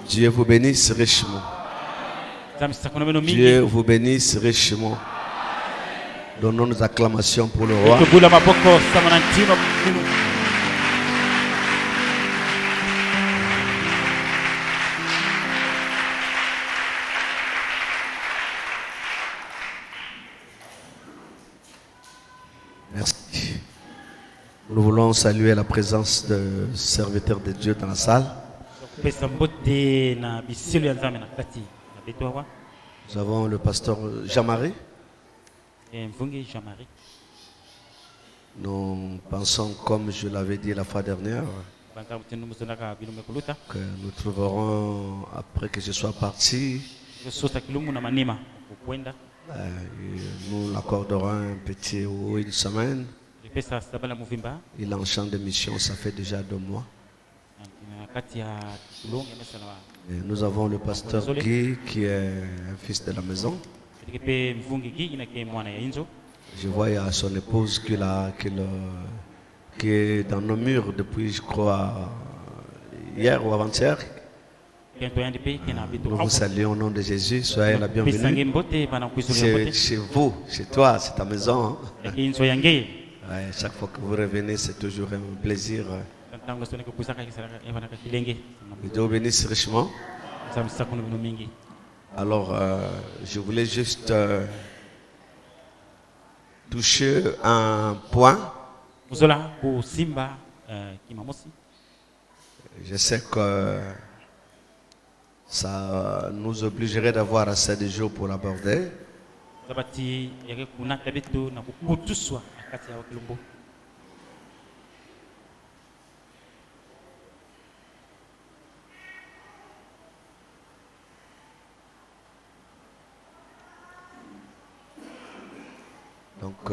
Dieu vous bénisse richement. Dieu vous bénisse richement. Donnons nos acclamations pour le roi. Merci. Nous voulons saluer la présence de serviteurs de Dieu dans la salle. Nous avons le pasteur Jean-Marie. Nous pensons, comme je l'avais dit la fois dernière, que nous trouverons, après que je sois parti, nous l'accorderons un petit ou une semaine. Il est en champ de mission, ça fait déjà 2 mois. Et nous avons le pasteur Guy qui est un fils de la maison. Je vois il y a son épouse qui est dans nos murs depuis, je crois, hier ou avant-hier. Nous vous saluons au nom de Jésus. Soyez la bienvenue. C'est chez vous, chez toi, c'est ta maison. Ouais, chaque fois que vous revenez, c'est toujours un plaisir. Dieu bénisse richement. Alors, je voulais juste toucher un point. Je sais que ça nous obligerait d'avoir assez de jours pour l'aborder. Donc,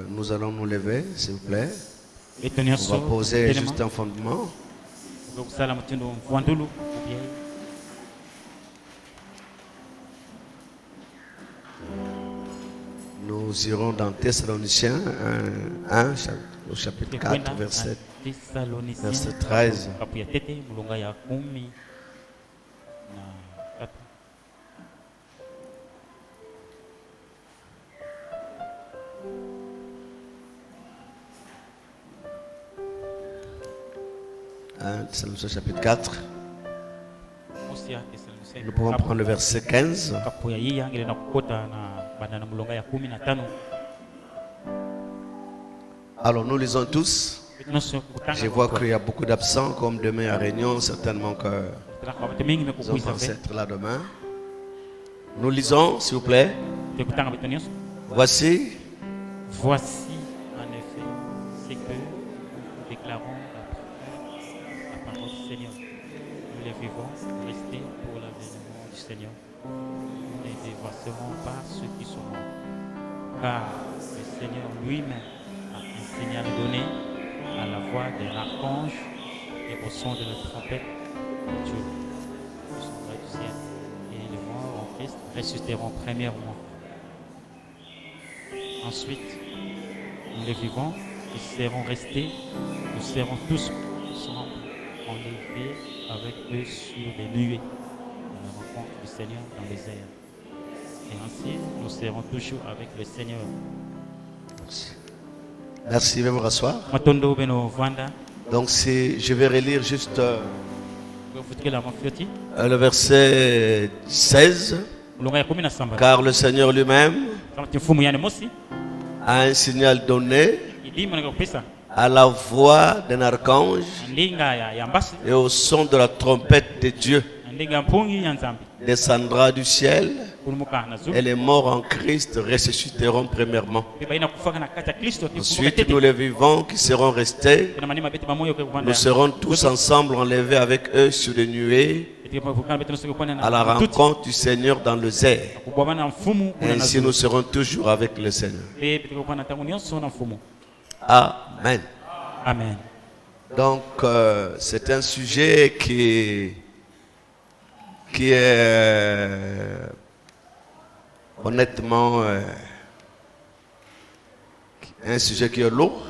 nous allons nous lever, s'il vous plaît. On va poser juste un fondement. Nous irons dans Thessaloniciens 1, au chapitre 4, verset 13. Thessaloniciens chapitre 4. Nous pouvons prendre le verset 15. Alors nous lisons tous. Je vois qu'il y a beaucoup d'absents, comme demain à Réunion, certainement que nous allons être là demain. Nous lisons, s'il vous plaît. Voici en effet ce que nous déclarons la parole du Seigneur. Nous les vivons, rester pour l'avènement du Seigneur. Nous ne dévasserons pas ceux qui sont morts. Car le Seigneur lui-même a un signal donné à la voix d'un archange et au son de la trompette de Dieu. Nous sommes là du ciel et les morts en Christ ressusciteront premièrement. Ensuite, nous les vivons, nous serons restés, nous serons tous ensemble enlevés avec eux sur les nuées à la rencontre du Seigneur dans les airs. Et ainsi, nous serons toujours avec le Seigneur. Merci. Merci, veuillez vous rasseoir. Donc, je vais relire juste le verset 16. Car le Seigneur lui-même a un signal donné à la voix d'un archange et au son de la trompette de Dieu. Descendra du ciel et les morts en Christ ressusciteront premièrement. Ensuite, nous les vivants qui serons restés, nous serons tous ensemble enlevés avec eux sur les nuées à la rencontre du Seigneur dans le air. Ainsi nous serons toujours avec le Seigneur. Amen. Amen. Donc c'est un sujet qui est honnêtement un sujet qui est lourd.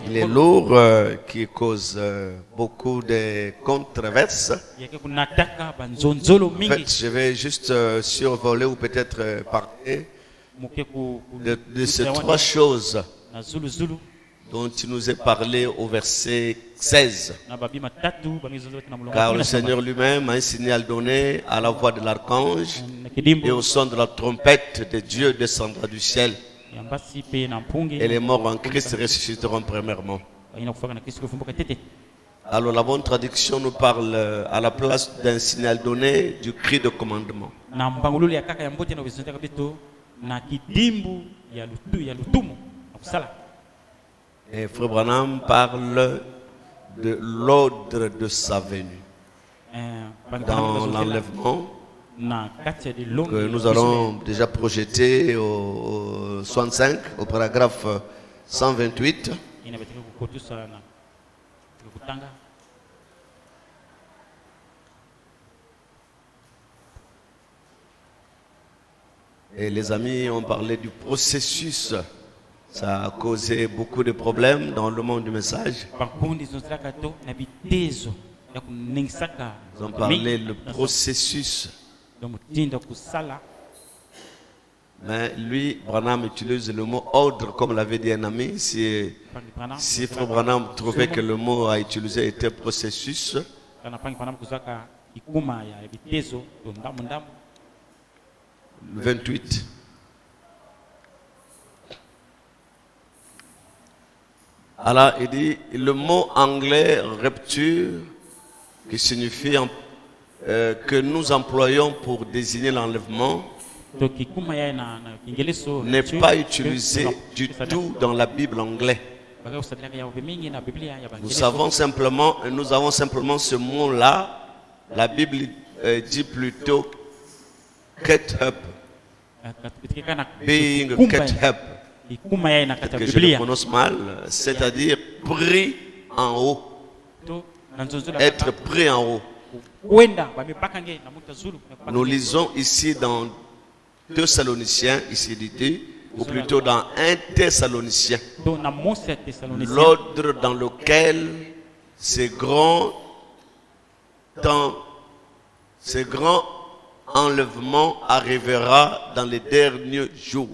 Il est lourd, qui cause beaucoup de controverses. En fait, je vais juste survoler ou peut-être parler de ces trois choses dont il nous est parlé au verset 16. Car le Seigneur lui-même a un signal donné à la voix de l'archange et au son de la trompette de Dieu descendra du ciel. Et les morts en Christ ressusciteront premièrement. Alors la bonne traduction nous parle à la place d'un signal donné du cri de commandement. Et Frère Branham parle de l'ordre de sa venue. Dans l'enlèvement que nous allons déjà projeter au 65, au paragraphe 128. Et les amis ont parlé du processus. Ça a causé beaucoup de problèmes dans le monde du message. Ils ont parlé du processus. Mais lui, Branham utilise le mot ordre, comme l'avait dit un ami. Si Frère Branham trouvait que le mot à utiliser était processus, 28. Alors, il dit le mot anglais rupture, qui signifie que nous employons pour désigner l'enlèvement, n'est pas utilisé du tout dans la Bible anglaise. Nous avons simplement ce mot-là. La Bible dit plutôt get up, being get up. Que je le prononce mal, c'est-à-dire pris en haut. Être pris en haut. Nous lisons ici dans Thessaloniciens, ici dit, ou plutôt dans 1 Thessaloniciens, l'ordre dans lequel ces grands enlèvement arrivera dans les derniers jours.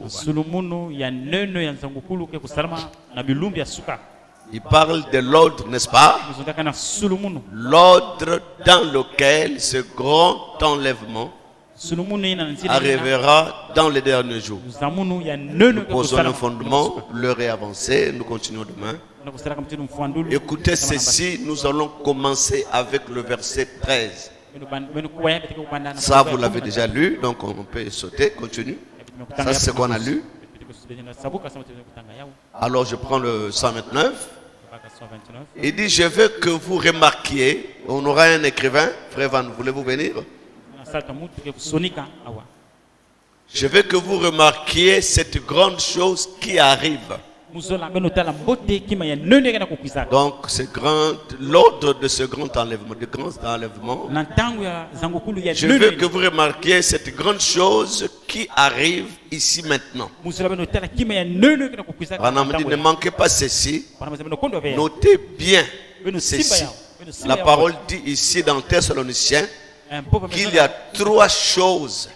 Il parle de l'ordre, n'est-ce pas? L'ordre dans lequel ce grand enlèvement arrivera dans les derniers jours. Nous posons un fondement, l'heure est avancée, nous continuons demain. Écoutez ceci, nous allons commencer avec le verset 13. Ça, vous l'avez déjà lu, donc on peut sauter, continue. Ça, c'est ce qu'on a lu. Alors, je prends le 129. Il dit, je veux que vous remarquiez, on aura un écrivain, Frère Van, voulez-vous venir? Je veux que vous remarquiez cette grande chose qui arrive. Donc, l'ordre de ce grand enlèvement, je veux que vous remarquiez cette grande chose qui arrive ici maintenant. Ne manquez pas ceci, notez bien ceci. La parole dit ici dans Thessaloniciens qu'il y a trois choses.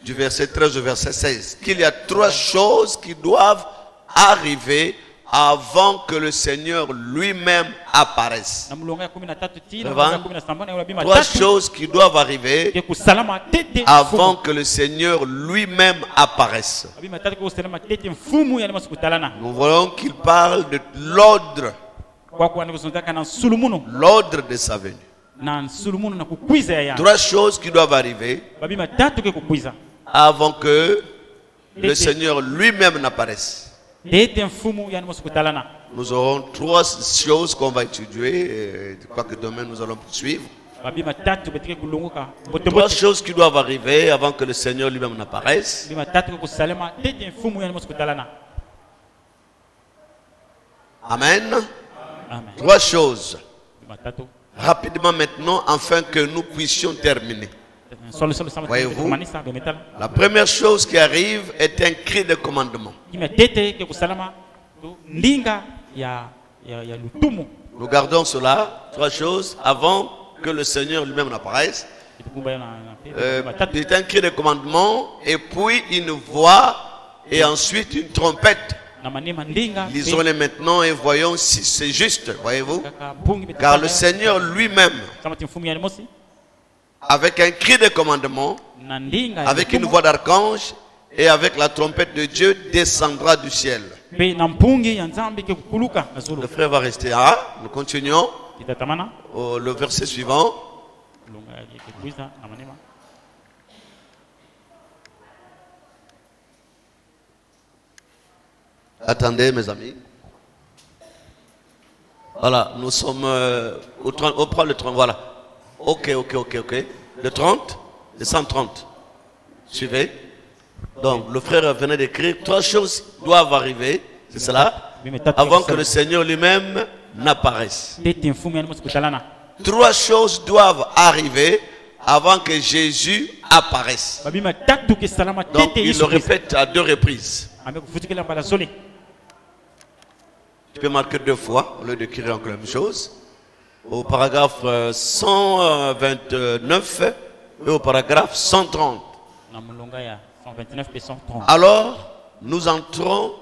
Du verset 13 au verset 16, qu'il y a trois choses qui doivent arriver avant que le Seigneur lui-même apparaisse. Trois choses qui doivent arriver avant que le Seigneur lui-même apparaisse. Nous voyons qu'il parle de l'ordre de sa venue. Trois choses qui doivent arriver avant que le Seigneur lui-même n'apparaisse. Nous aurons trois choses qu'on va étudier. Je crois que demain nous allons poursuivre. Trois choses qui doivent arriver avant que le Seigneur lui-même n'apparaisse. Amen. Trois choses. Rapidement maintenant, afin que nous puissions terminer. Voyez-vous, la première chose qui arrive est un cri de commandement. Nous gardons cela, 3 choses, avant que le Seigneur lui-même n'apparaisse. C'est un cri de commandement, et puis une voix, et ensuite une trompette. Lisons-les maintenant et voyons si c'est juste, voyez-vous. Car le Seigneur lui-même, avec un cri de commandement, avec une voix d'archange et avec la trompette de Dieu, descendra du ciel. Le frère va rester là. Nous continuons. Le verset suivant. Attendez, mes amis. Voilà, nous sommes au 30. On prend le 30. Voilà. Ok. Le 30, le 130. Suivez. Donc, le frère venait d'écrire 3 choses doivent arriver. C'est cela. Avant que le Seigneur lui-même n'apparaisse. 3 choses doivent arriver avant que Jésus apparaisse. Donc, il le répète à 2 reprises. Tu peux marquer 2 fois au lieu d'écrire encore la même chose. Au paragraphe 129 et au paragraphe 130. Alors, nous entrons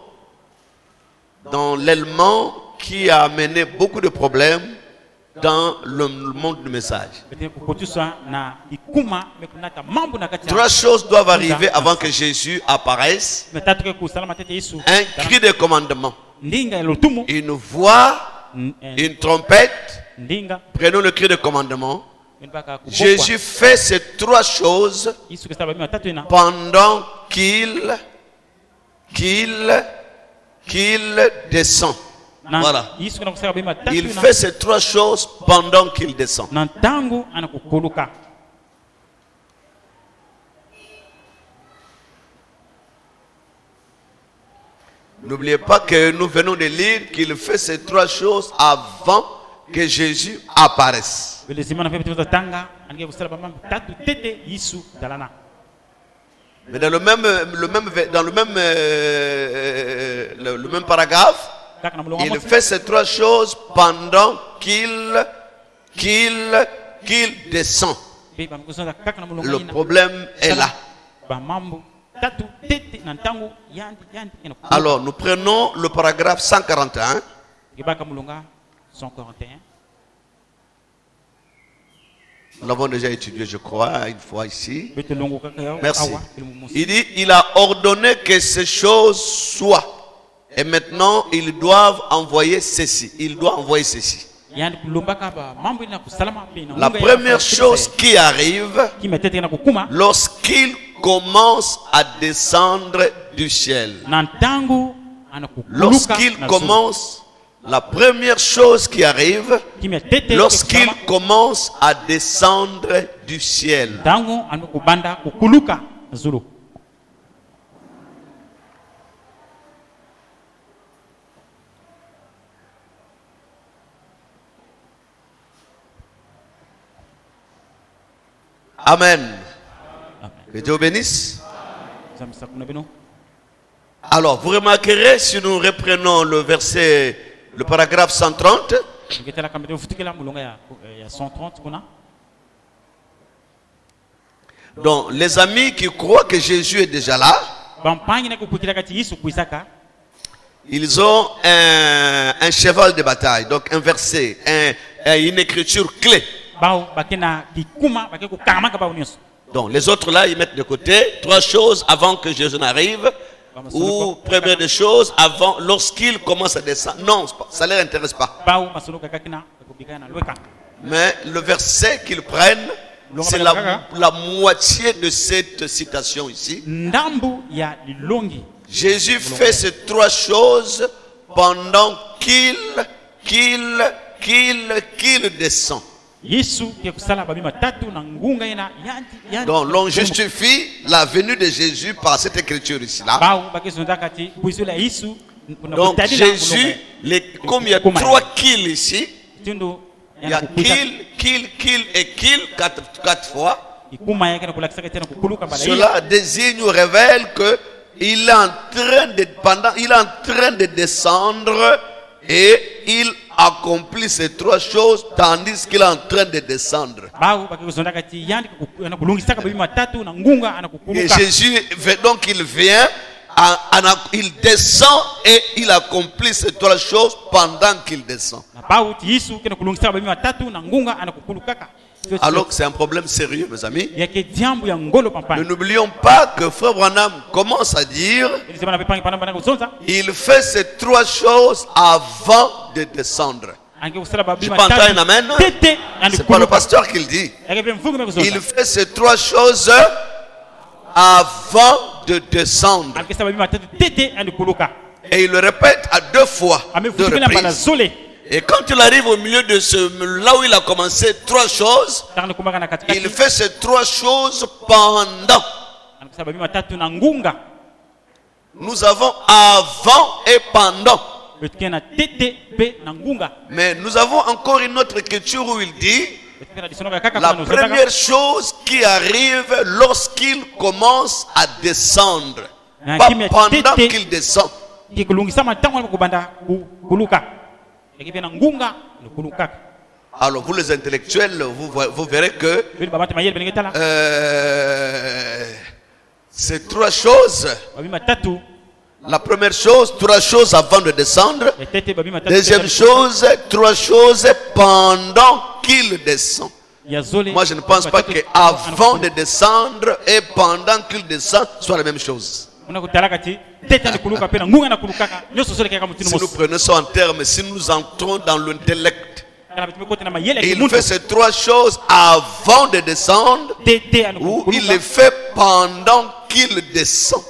dans l'élément qui a amené beaucoup de problèmes dans le monde du message. 3 choses doivent arriver avant que Jésus apparaisse. Un cri de commandement, une voix, une trompette. Prenons le cri de commandement. Jésus fait ces 3 choses pendant qu'il descend. Voilà. Il fait ces 3 choses pendant qu'il descend. N'oubliez pas que nous venons de lire qu'il fait ces 3 choses avant que Jésus apparaisse. Mais dans le même paragraphe, il fait ces 3 choses pendant qu'il descend. Le problème est là. Alors, nous prenons le paragraphe 141. Nous l'avons déjà étudié, je crois, une fois ici. Merci. Il dit, il a ordonné que ces choses soient. Et maintenant, ils doivent envoyer ceci. Il doit envoyer ceci. La première chose qui arrive, lorsqu'il commence à descendre du ciel. Lorsqu'il commence, la première chose qui arrive, lorsqu'il commence à descendre du ciel. Amen. Que Dieu bénisse. Alors, vous remarquerez, si nous reprenons le verset, le paragraphe 130, donc les amis qui croient que Jésus est déjà là, ils ont un cheval de bataille, donc un verset, une écriture clé. Donc les autres là, ils mettent de côté 3 choses avant que Jésus n'arrive. Ou première des choses avant, lorsqu'il commence à descendre. Non, ça ne les intéresse pas. Mais le verset qu'ils prennent, c'est la moitié de cette citation ici. Jésus fait ces 3 choses pendant qu'il descend. Donc l'on justifie la venue de Jésus par cette écriture ici là. Donc Jésus, comme il y a 3 kills ici, il y a kill et kill 4 fois. Cela désigne ou révèle que il est en train de descendre et il accomplit ces trois choses tandis qu'il est en train de descendre. Et Jésus, donc il vient, il descend et il accomplit ces trois choses pendant qu'il descend. Alors que c'est un problème sérieux, mes amis. Ne n'oublions pas que Frère Branham commence à dire il fait ces trois choses avant de descendre. Je peux entendre un amen. C'est pas le pasteur qui le dit. Il fait ces trois choses avant de descendre. Et il le répète à deux fois, deux reprises. Et quand il arrive au milieu de là où il a commencé trois choses, il fait ces trois choses pendant. Nous avons avant et pendant. Mais nous avons encore une autre écriture où il dit la première chose qui arrive lorsqu'il commence à descendre, pas pendant qu'il descend. Alors vous les intellectuels, vous verrez que ces trois choses, la première chose, trois choses avant de descendre. Deuxième chose, trois choses pendant qu'il descend. Moi je ne pense pas que avant de descendre et pendant qu'il descend soit la même chose. Si nous prenons ça en termes, si nous entrons dans l'intellect, il fait ces trois choses avant de descendre ou il les fait pendant qu'il descend.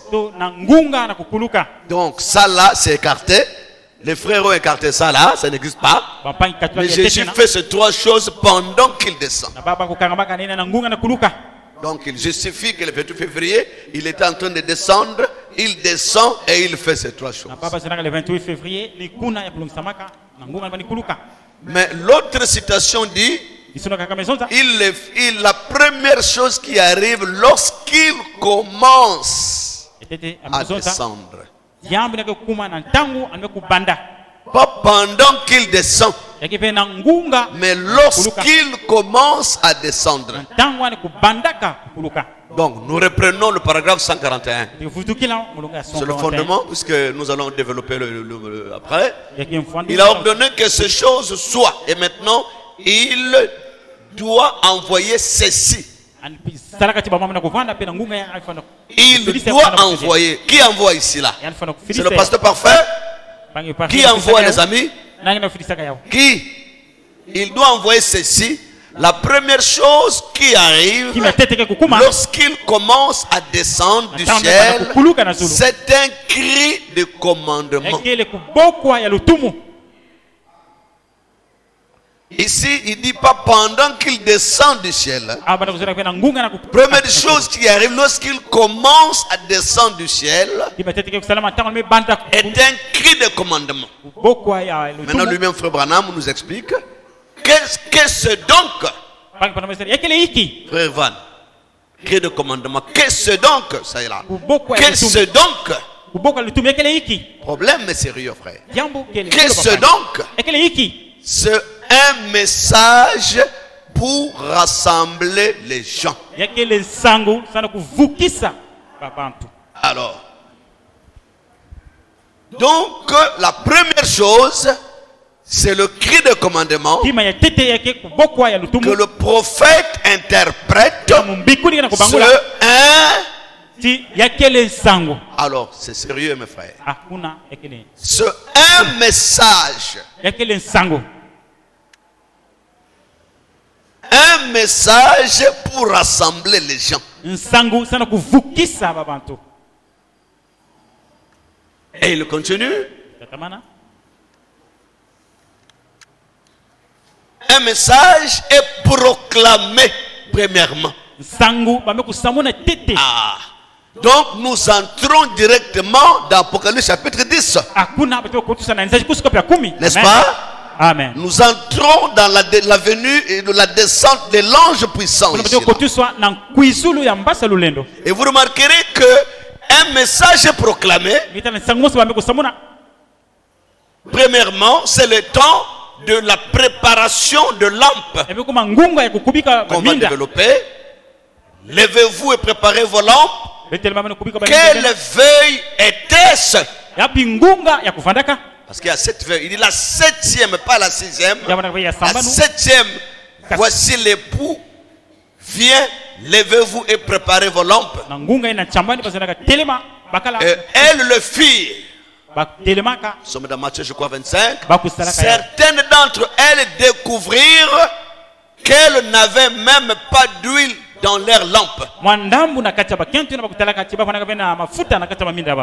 Donc ça là c'est écarté. Les frères ont écarté ça là, ça n'existe pas. Mais Jésus fait ces trois choses pendant qu'il descend. Donc il justifie que le 28 février, il était en train de descendre, il descend et il fait ces trois choses. Mais l'autre citation dit, la première chose qui arrive lorsqu'il commence à descendre. Pas pendant qu'il descend, mais lorsqu'il commence à descendre. Donc nous reprenons le paragraphe 141. C'est le fondement, puisque nous allons développer après. Il a ordonné que ces choses soient. Et maintenant, il doit envoyer ceci. Il doit envoyer. Qui envoie ici là? C'est le pasteur parfait. Qui envoie les amis? Qui? Il doit envoyer ceci. La première chose qui arrive lorsqu'il commence à descendre du ciel, c'est un cri de commandement. Ici, il ne dit pas pendant qu'il descend du ciel. Première chose qui arrive lorsqu'il commence à descendre du ciel est un cri de commandement. Maintenant, lui-même, Frère Branham nous explique qu'est-ce que c'est donc, Frère Van, cri de commandement. Qu'est-ce donc, ça est là. Qu'est-ce donc? Problème mais sérieux, frère. Qu'est-ce donc? C'est un message pour rassembler les gens. Alors, donc la première chose, c'est le cri de commandement que le prophète interprète sur alors, c'est sérieux, mes frères. C'est un message. Un message pour rassembler les gens. Et il continue. Un message est proclamé premièrement. Donc nous entrons directement dans Apocalypse chapitre 10. N'est-ce pas? Amen. Nous entrons dans la venue et de la descente de l'ange puissant ici, et vous remarquerez que un message est proclamé. Premièrement, c'est le temps de la préparation de lampes qu'on va développer. Levez-vous et préparez vos lampes. Quelle veille était-ce? Parce qu'il y a 7 veilles. Il dit la 7e, pas la 6e. La 7e, voici l'époux. Viens, levez-vous et préparez vos lampes. Et elles le firent. Nous sommes dans Matthieu, je crois, 25. Certaines d'entre elles découvrirent qu'elles n'avaient même pas d'huile dans leurs lampes.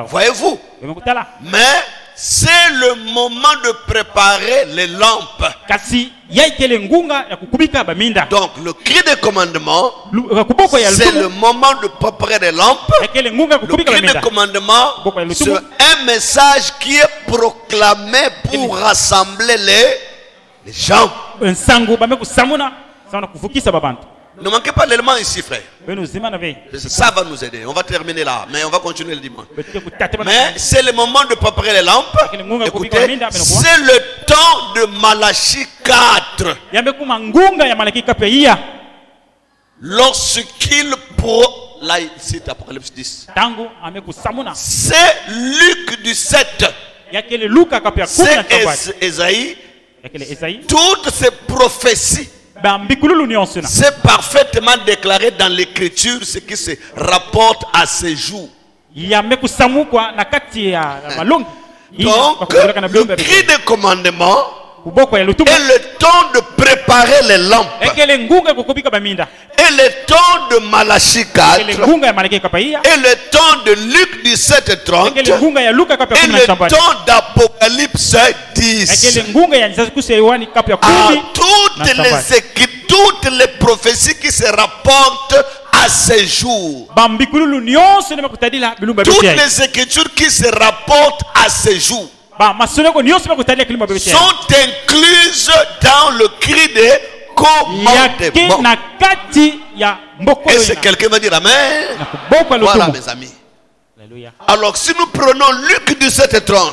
Voyez-vous? Mais c'est le moment de préparer les lampes. Donc le cri de commandement, c'est le moment de préparer les lampes. Le cri de commandement, c'est un message qui est proclamé pour rassembler les gens. Ne manquez pas l'élément ici, frère. Ça va nous aider. On va terminer là, mais on va continuer le dimanche. Mais c'est le moment de préparer les lampes. Écoutez, c'est le temps de Malachie 4. Lorsqu'il là, c'est Apocalypse 10. C'est Luc du 7. C'est Esaïe. Toutes ces prophéties, c'est parfaitement déclaré dans l'écriture ce qui se rapporte à ces jours. Donc, le cri de commandement est le temps de préparer les lampes. Et le temps de Malachie 4. Et le temps de Luc 17:30. Et le temps d'Apocalypse 10. Toutes les prophéties qui se rapportent à ces jours. Toutes les écritures qui se rapportent à ces jours sont incluses dans le cri de commandement. Est-ce que quelqu'un va dire amen? Voilà, mes amis. Alors si nous prenons Luc 17:30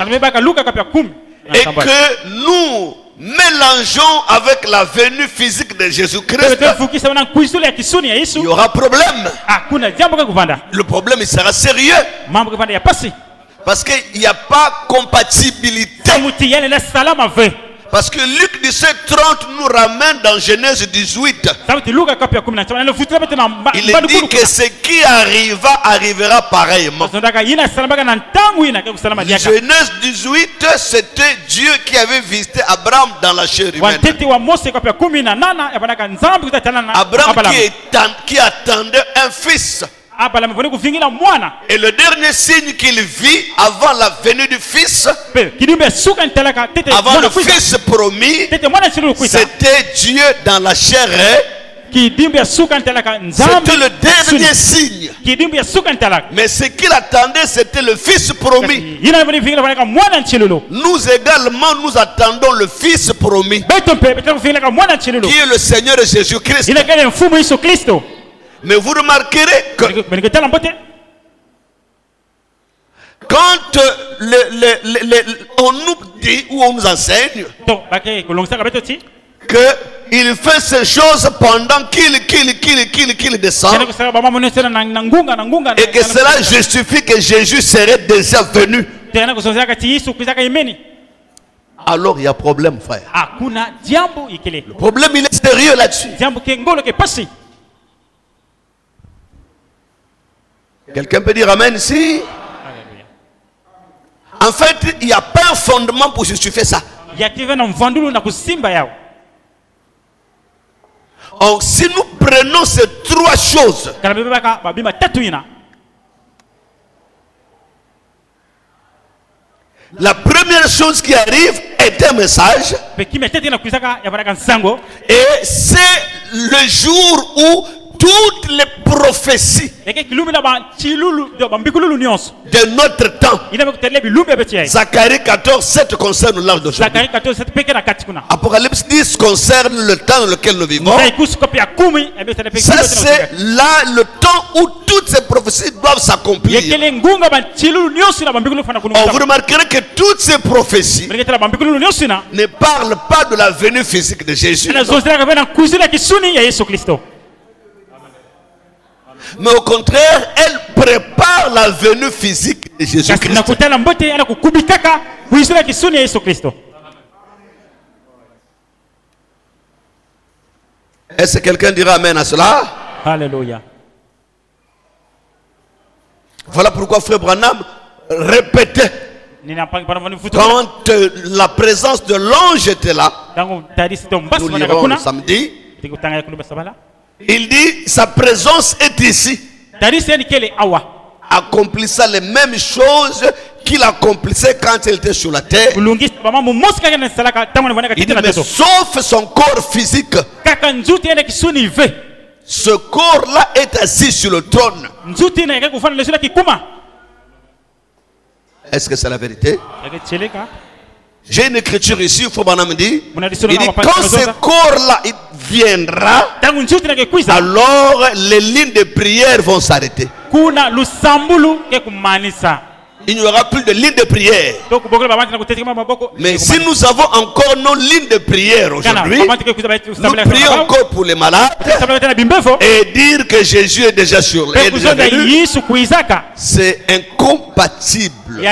et que nous mélangeons avec la venue physique de Jésus-Christ, il y aura problème. Le problème, il sera sérieux. Parce qu'il n'y a pas compatibilité. Parce que Luc 17:30 nous ramène dans Genèse 18. Il dit que ce qui arrivera pareillement. Genèse 18, c'était Dieu qui avait visité Abraham dans la chair humaine. Abraham qui attendait un fils. Et le dernier signe qu'il vit avant la venue du fils, avant le fils promis, c'était Dieu dans la chair. C'était le dernier signe. Mais ce qu'il attendait, c'était le fils promis. Nous également, nous attendons le fils promis, qui est le Seigneur Jésus-Christ. Mais vous remarquerez que quand on nous dit ou on nous enseigne qu'il fait ces choses pendant qu'il descend, et que cela justifie que Jésus serait déjà venu, alors il y a problème, frère. Le problème, il est sérieux là-dessus. Quelqu'un peut dire amen ici? En fait, il n'y a pas un fondement pour justifier ça. Or, si nous prenons ces trois choses, la première chose qui arrive est un message. Et c'est le jour où toutes les prophéties de notre temps. Zacharie 14, 7 concerne l'âge d'aujourd'hui. Apocalypse 10 concerne le temps dans lequel nous vivons. Ça, c'est là le temps où toutes ces prophéties doivent s'accomplir. Vous remarquerez que toutes ces prophéties ne parlent pas de la venue physique de Jésus. Mais au contraire, elle prépare la venue physique de Jésus-Christ. Est-ce que quelqu'un dira amen à cela? Alléluia. Voilà pourquoi Frère Branham répétait quand la présence de l'ange était là. Nous lirons le samedi. Il dit, sa présence est ici. Accomplissant les mêmes choses qu'il accomplissait quand il était sur la terre. Il dit, mais sauf son corps physique. Ce corps-là est assis sur le trône. Est-ce que c'est la vérité? J'ai une écriture ici, Foubanam dit, il dit quand ce corps-là viendra, alors les lignes de prière vont s'arrêter. Il n'y aura plus de lignes de prière. Mais si nous avons encore nos lignes de prière aujourd'hui, nous prions encore pour les malades et dire que Jésus est déjà sur l'aide. C'est incompatible.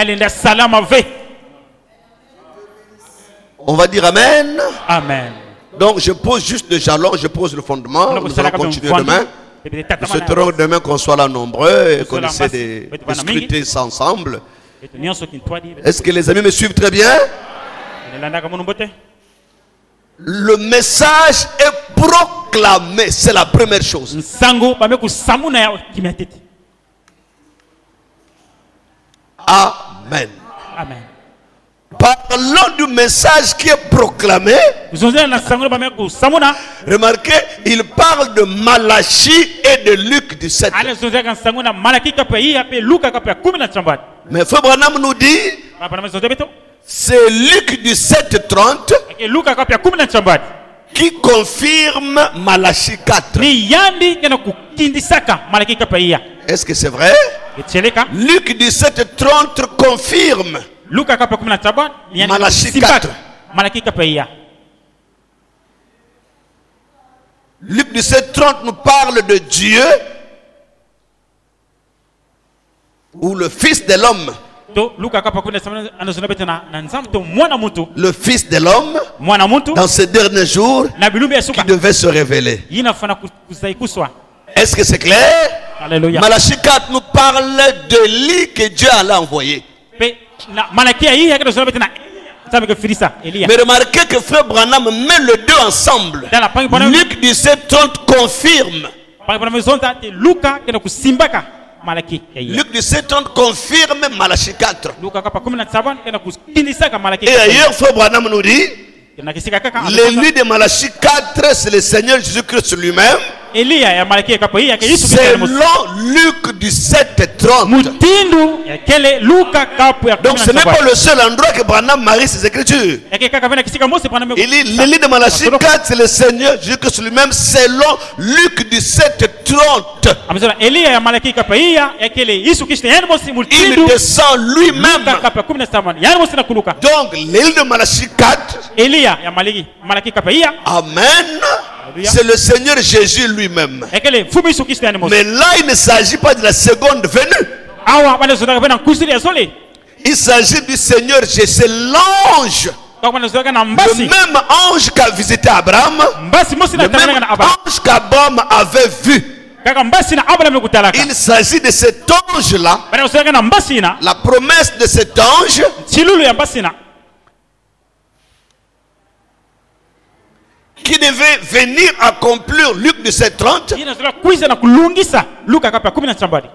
On va dire amen. Amen. Donc je pose juste le jalon, je pose le fondement. Nous allons continuer demain. Nous souhaiterons demain qu'on soit là nombreux et qu'on essaie de discuter ça ensemble. Est-ce que les amis me suivent très bien? Le message est proclamé, c'est la première chose. Amen. Amen. Parlons du message qui est proclamé. Remarquez, il parle de Malachie et de Luc 17. Mais Frère Branham nous dit, c'est Luc 17:30 qui confirme Malachie 4. Est-ce que c'est vrai? Luc 17:30 confirme Malachie 4. Luc 17:30 nous parle de Dieu ou le Fils de l'homme. Le Fils de l'homme dans ces derniers jours qui devait se révéler. Est-ce que c'est clair? Alléluia. Malachie 4 nous parle de lui que Dieu allait envoyer. Mais remarquez que Frère Branham met les deux ensemble. Luc 17:30 confirme. Luc 17:30 confirme Malachie 4. Et ailleurs, Frère Branham nous dit, l'ennemi de Malachie 4, c'est le Seigneur Jésus-Christ lui-même. Selon Luc 17:30. Donc ce n'est pas le seul endroit que Branham marie ses écritures. Il dit l'ennemi de Malachie 4, c'est le Seigneur Jésus-Christ lui-même selon Luc 17:30. Il descend lui-même. Donc l'ennemi de Malachie 4. Amen. C'est le Seigneur Jésus lui-même. Mais là, il ne s'agit pas de la seconde venue. Il s'agit du Seigneur Jésus. C'est l'ange. Le même ange qui a visité Abraham. Le même ange qu'Abraham avait vu. Il s'agit de cet ange-là. La promesse de cet ange qui devait venir accomplir Luc 17:30.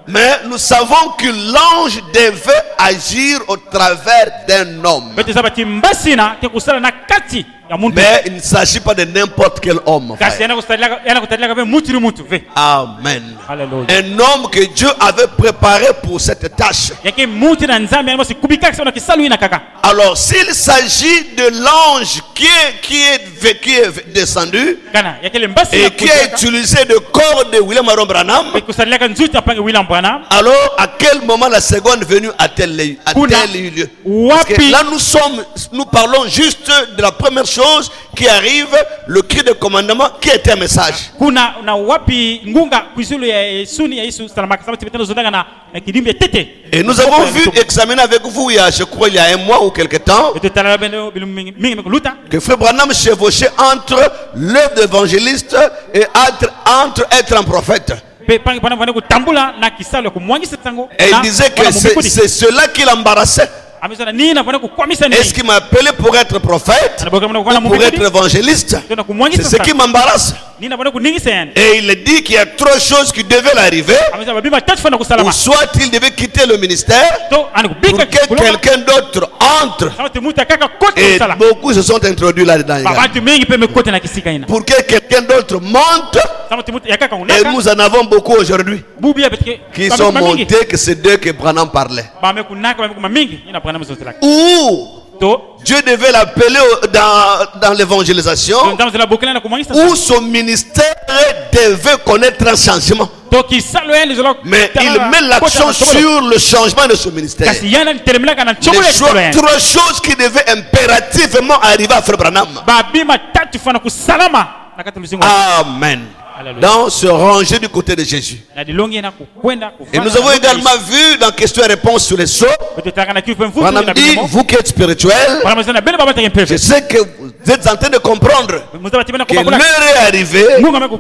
Mais nous savons que l'ange devait agir au travers d'un homme. Mais il ne s'agit pas de n'importe quel homme. Amen. Un homme que Dieu avait préparé pour cette tâche. Alors s'il s'agit de l'ange qui est descendu et qui a utilisé le corps de William Aaron Branham, alors à quel moment la seconde venue a-t-elle eu lieu? Parce que là nous parlons juste de la première chose qui arrive, le cri de commandement qui était un message. Et nous avons vu, examiner avec vous je crois il y a un mois ou quelque temps, que Frère Branham chevauchait entre l'œuvre d'évangéliste et entre être un prophète. Et il disait que c'est cela qui l'embarrassait. Est-ce qu'il m'a appelé pour être prophète ou pour être évangéliste? C'est ce qui m'embarrasse. Et il dit qu'il y a trois choses qui devaient l'arriver. Ou soit il devait quitter le ministère pour que quelqu'un d'autre entre. Et beaucoup se sont introduits là-dedans. Pour que quelqu'un d'autre monte. Et nous en avons beaucoup aujourd'hui qui sont montés, que c'est d'eux que Branham parlait. Ou Dieu devait l'appeler dans l'évangélisation, où son ministère devait connaître un changement. Mais il met l'accent sur le changement de son ministère. Les trois choses qui devaient impérativement arriver à Frère Branham. Amen. Dans ce rangé du côté de Jésus. Et nous avons également vu dans questions et réponses sur les sceaux, Branham dit, vous qui êtes spirituel, je sais que vous êtes en train de comprendre que l'heure est arrivée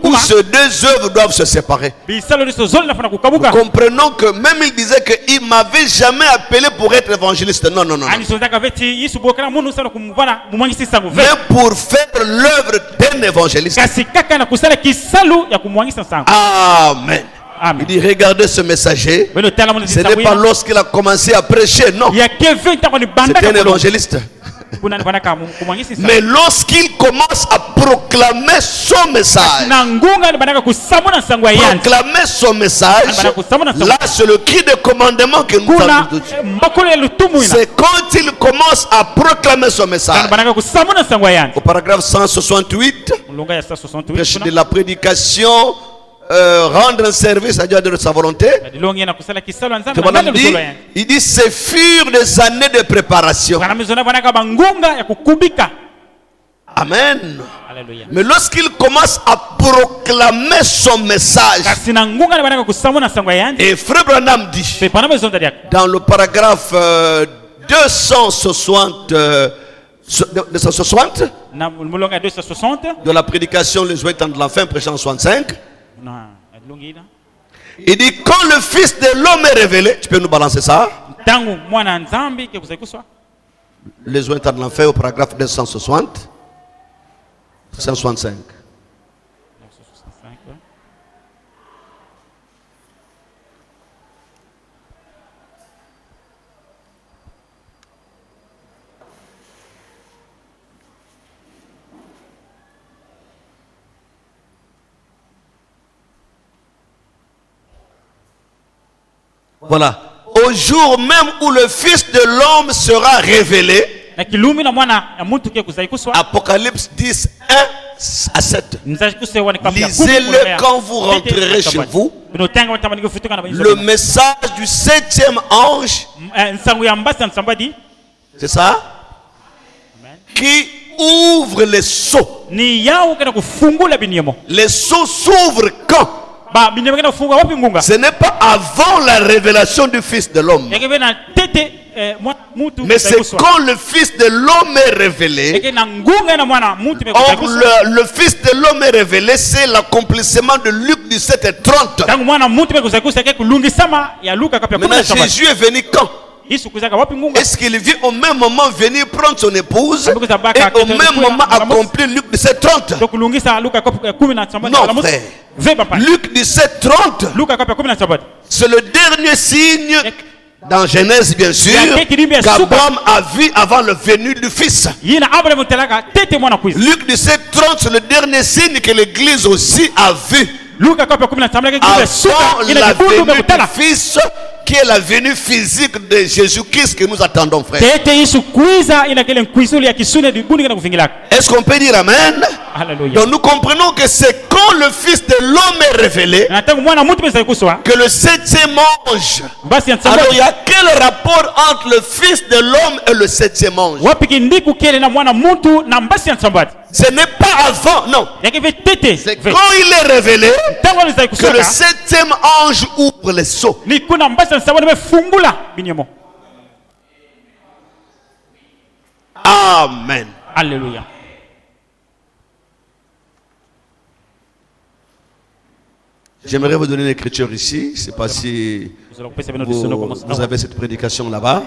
où ces deux œuvres doivent se séparer. Nous comprenons que même il disait qu'il ne m'avait jamais appelé pour être évangéliste. Non. Mais pour faire l'œuvre d'un évangéliste. Amen. Il dit, regardez ce messager. Ce n'est pas lorsqu'il a commencé à prêcher, non. C'était un évangéliste. Mais lorsqu'il commence à proclamer son message, là c'est le cri de commandement que nous avons dit. C'est quand il commence à proclamer son message. Au paragraphe 168, de la prédication, rendre un service à Dieu de sa volonté. Il dit ce furent des années de préparation. Amen. Mais lorsqu'il commence à proclamer son message, et Frère Branham dit dans le paragraphe 260 de la prédication Les joies de la fin, prêchant 65, il dit quand le Fils de l'homme est révélé, tu peux nous balancer ça? Les joies de l'enfer au paragraphe 260, 165. Voilà. Au jour même où le Fils de l'homme sera révélé. Apocalypse 10, 1 à 7. Lisez-le quand vous rentrerez chez vous. Le message du 7e ange. C'est ça? Qui ouvre les sceaux. Les sceaux s'ouvrent quand? Ce n'est pas avant la révélation du Fils de l'homme. Mais c'est quand le Fils de l'homme est révélé. Or, le Fils de l'homme est révélé, c'est l'accomplissement de Luc 17 et 30. Maintenant, Jésus est venu quand? Est-ce qu'il vient au même moment venir prendre son épouse et au même moment accomplir Luc 17, 30? Non, frère. Luc 17, 30, c'est le dernier signe Dans Genèse, bien sûr, qu'Abraham a vu avant le venu du Fils. Luc 17:30, c'est le dernier signe que l'Église aussi a vu. Avant la venue du Fils, qui est la venue physique de Jésus-Christ que nous attendons, frère. Est-ce qu'on peut dire Amen? Alléluia. Donc nous comprenons que c'est quand le Fils de l'homme est révélé que le 7e ange. Alors il y a quel rapport entre le Fils de l'homme et le 7e ange? Ce n'est pas avant, non. C'est quand il est révélé que le 7e ange ouvre les sceaux. Amen. Alléluia. J'aimerais vous donner l'écriture ici. Je ne sais pas si vous avez cette prédication là-bas.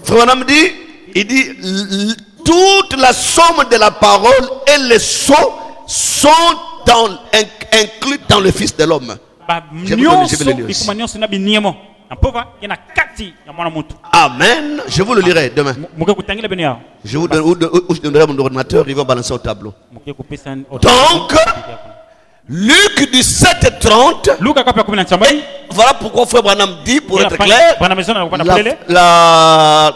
Frère Branham dit, il dit, toute la somme de la parole et les sceaux sont inclus dans le Fils de l'homme. Amen. Je vous le lirai demain. Je vous donnerai mon ordinateur, il va balancer au tableau. Donc, Luc 17:30. Voilà pourquoi Frère Branham dit, pour être clair, la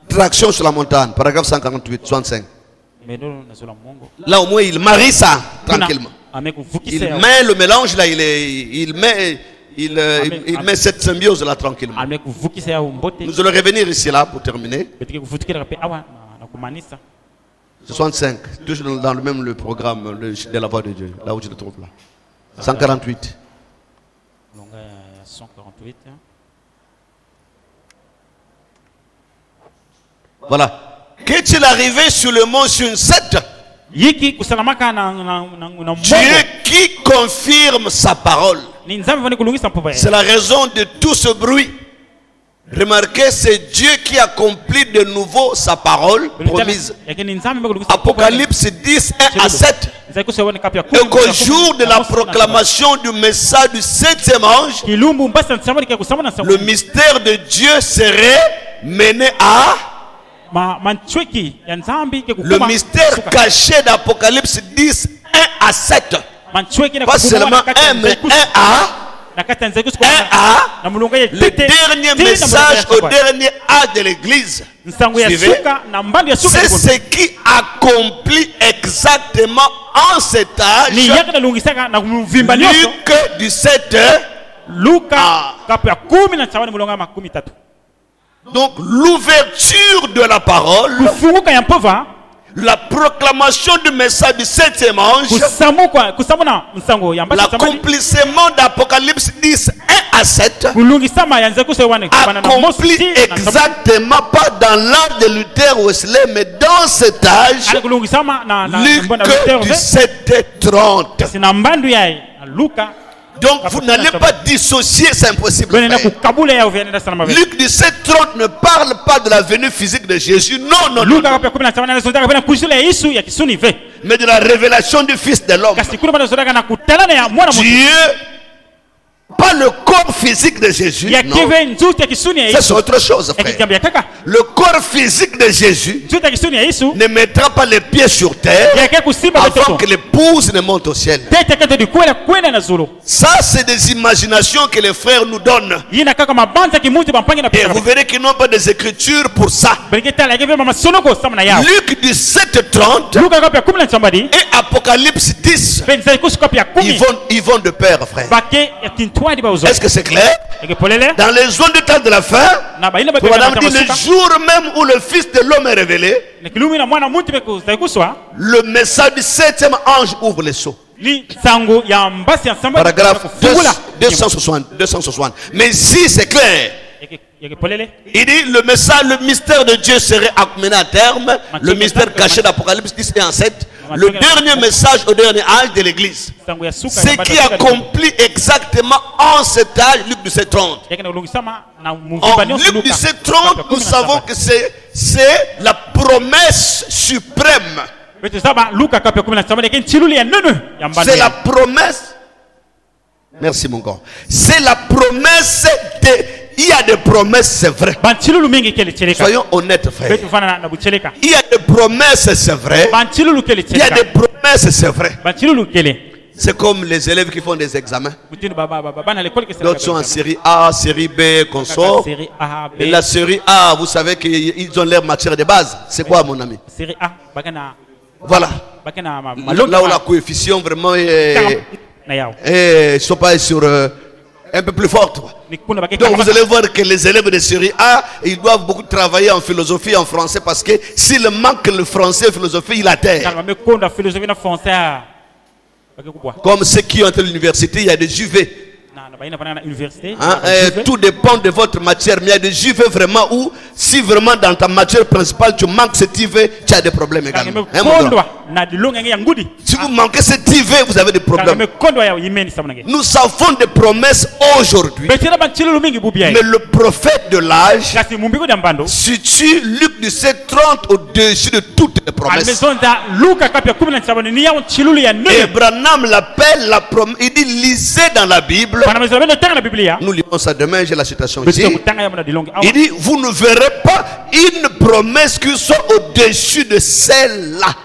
traction sur la montagne, paragraphe 148, 65. Là au moins il marie ça tranquillement. Il met le mélange là, il met cette symbiose là tranquillement. Nous allons revenir ici là pour terminer. 65, toujours dans le même programme de la voix de Dieu, là où tu le trouves là. 148. Voilà. Qu'est-il arrivé sur le mont Sunset? Dieu qui confirme sa parole. C'est la raison de tout ce bruit. Remarquez, c'est Dieu qui accomplit de nouveau sa parole promise. Apocalypse 10, 1 à 7. Et qu'au jour de la proclamation du message du 7e ange, le mystère de Dieu serait mené à... Le mystère caché d'Apocalypse 10, 1 à 7. Pas seulement 1, mais 1 à... le dernier message au dernier âge de l'église. C'est ce qui accomplit exactement en cet âge. Luc 17. Donc l'ouverture de la parole, la proclamation du message du 7e ange, l'accomplissement d'Apocalypse 10, 1 à 7, accompli exactement pas dans l'âge de Luther Wesley, mais dans cet âge, Luc 17:30. Donc vous n'allez pas dissocier, c'est impossible. Luc 17:30 ne parle pas de la venue physique de Jésus. Non, non, non. Mais de la révélation du Fils de l'homme. Dieu, pas le corps physique de Jésus. Non. Ça c'est autre chose, frère. Le corps physique de Jésus ne mettra pas les pieds sur terre avant que l'épouse ne monte au ciel. Ça c'est des imaginations que les frères nous donnent. Et vous verrez qu'ils n'ont pas des écritures pour ça. Luc 17:30 et Apocalypse 10, ils vont de pair, frère. Est-ce que c'est clair? Dans les zones du temps de la fin, Madame dit le jour même où le Fils de l'homme est révélé, le message du 7e ange ouvre les sceaux. Paragraphe 260. Mais si c'est clair, il dit le message, le mystère de Dieu serait amené à terme, le mystère caché d'Apocalypse 10 et 7, le dernier message au dernier âge de l'église. Ce qui accomplit exactement en cet âge, Luc 17:30. En Luc 17:30, nous savons que c'est la promesse suprême. C'est la promesse. Merci mon corps. C'est la promesse de Il y a des promesses, c'est vrai. Soyons honnêtes, frère. Il y a des promesses, c'est vrai. Il y a des promesses, c'est vrai. C'est comme les élèves qui font des examens. D'autres sont en série A, série B, consort. Et la série A, vous savez qu'ils ont leur matière de base. C'est quoi, mon ami? Voilà. Là où la coefficient vraiment est... ils ne sont pas sur... un peu plus forte. Donc vous allez voir que les élèves de série A, ils doivent beaucoup travailler en philosophie, en français, parce que s'il manque le français et la philosophie, il atterre. Comme ceux qui ont été à l'université, il y a des JV. Tout dépend de votre matière, mais il y a des JV vraiment où, si vraiment dans ta matière principale tu manques cet IV, tu as des problèmes également. Si vous manquez cet IV, vous avez des problèmes. Nous avons des promesses aujourd'hui, mais le prophète de l'âge situe Luc 17:30 au-dessus de toutes les promesses. Et Branham l'appelle la promesse. Il dit lisez dans la Bible. Nous lisons ça demain, j'ai la citation ici. Il dit, vous ne verrez pas une promesse qui soit au-dessus de celle-là.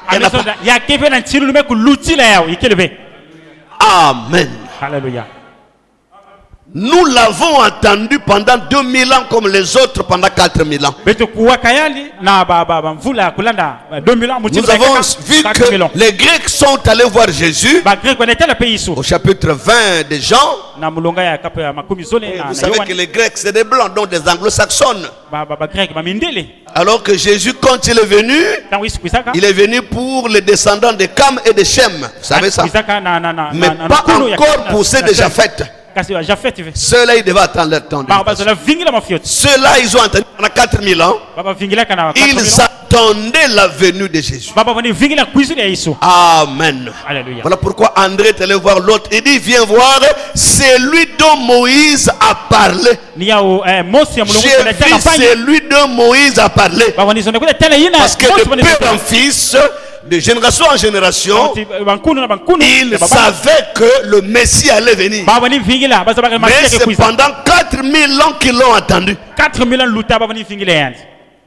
Amen. Alléluia. Nous l'avons entendu pendant 2000 ans comme les autres pendant 4000 ans. Nous avons vu que les Grecs sont allés voir Jésus au chapitre 20 de Jean. Vous savez que les Grecs c'est des blancs, donc des anglo-saxons. Alors que Jésus, quand il est venu pour les descendants de Cam et de Shem. Vous savez ça? Mais pas encore pour ceux de Japheth. Ceux-là, ils devaient attendre leur temps. Ceux-là, ils ont attendu pendant 4000 ans. Ils attendaient la venue de Jésus. Amen. Alléluia. Voilà pourquoi André est allé voir l'autre. Il dit, viens voir, c'est lui dont Moïse a parlé. J'ai vu, c'est lui dont Moïse a parlé. Parce que de père en fils, de génération en génération, il savait que le Messie allait venir. Mais c'est pendant 4000 ans qu'ils l'ont attendu.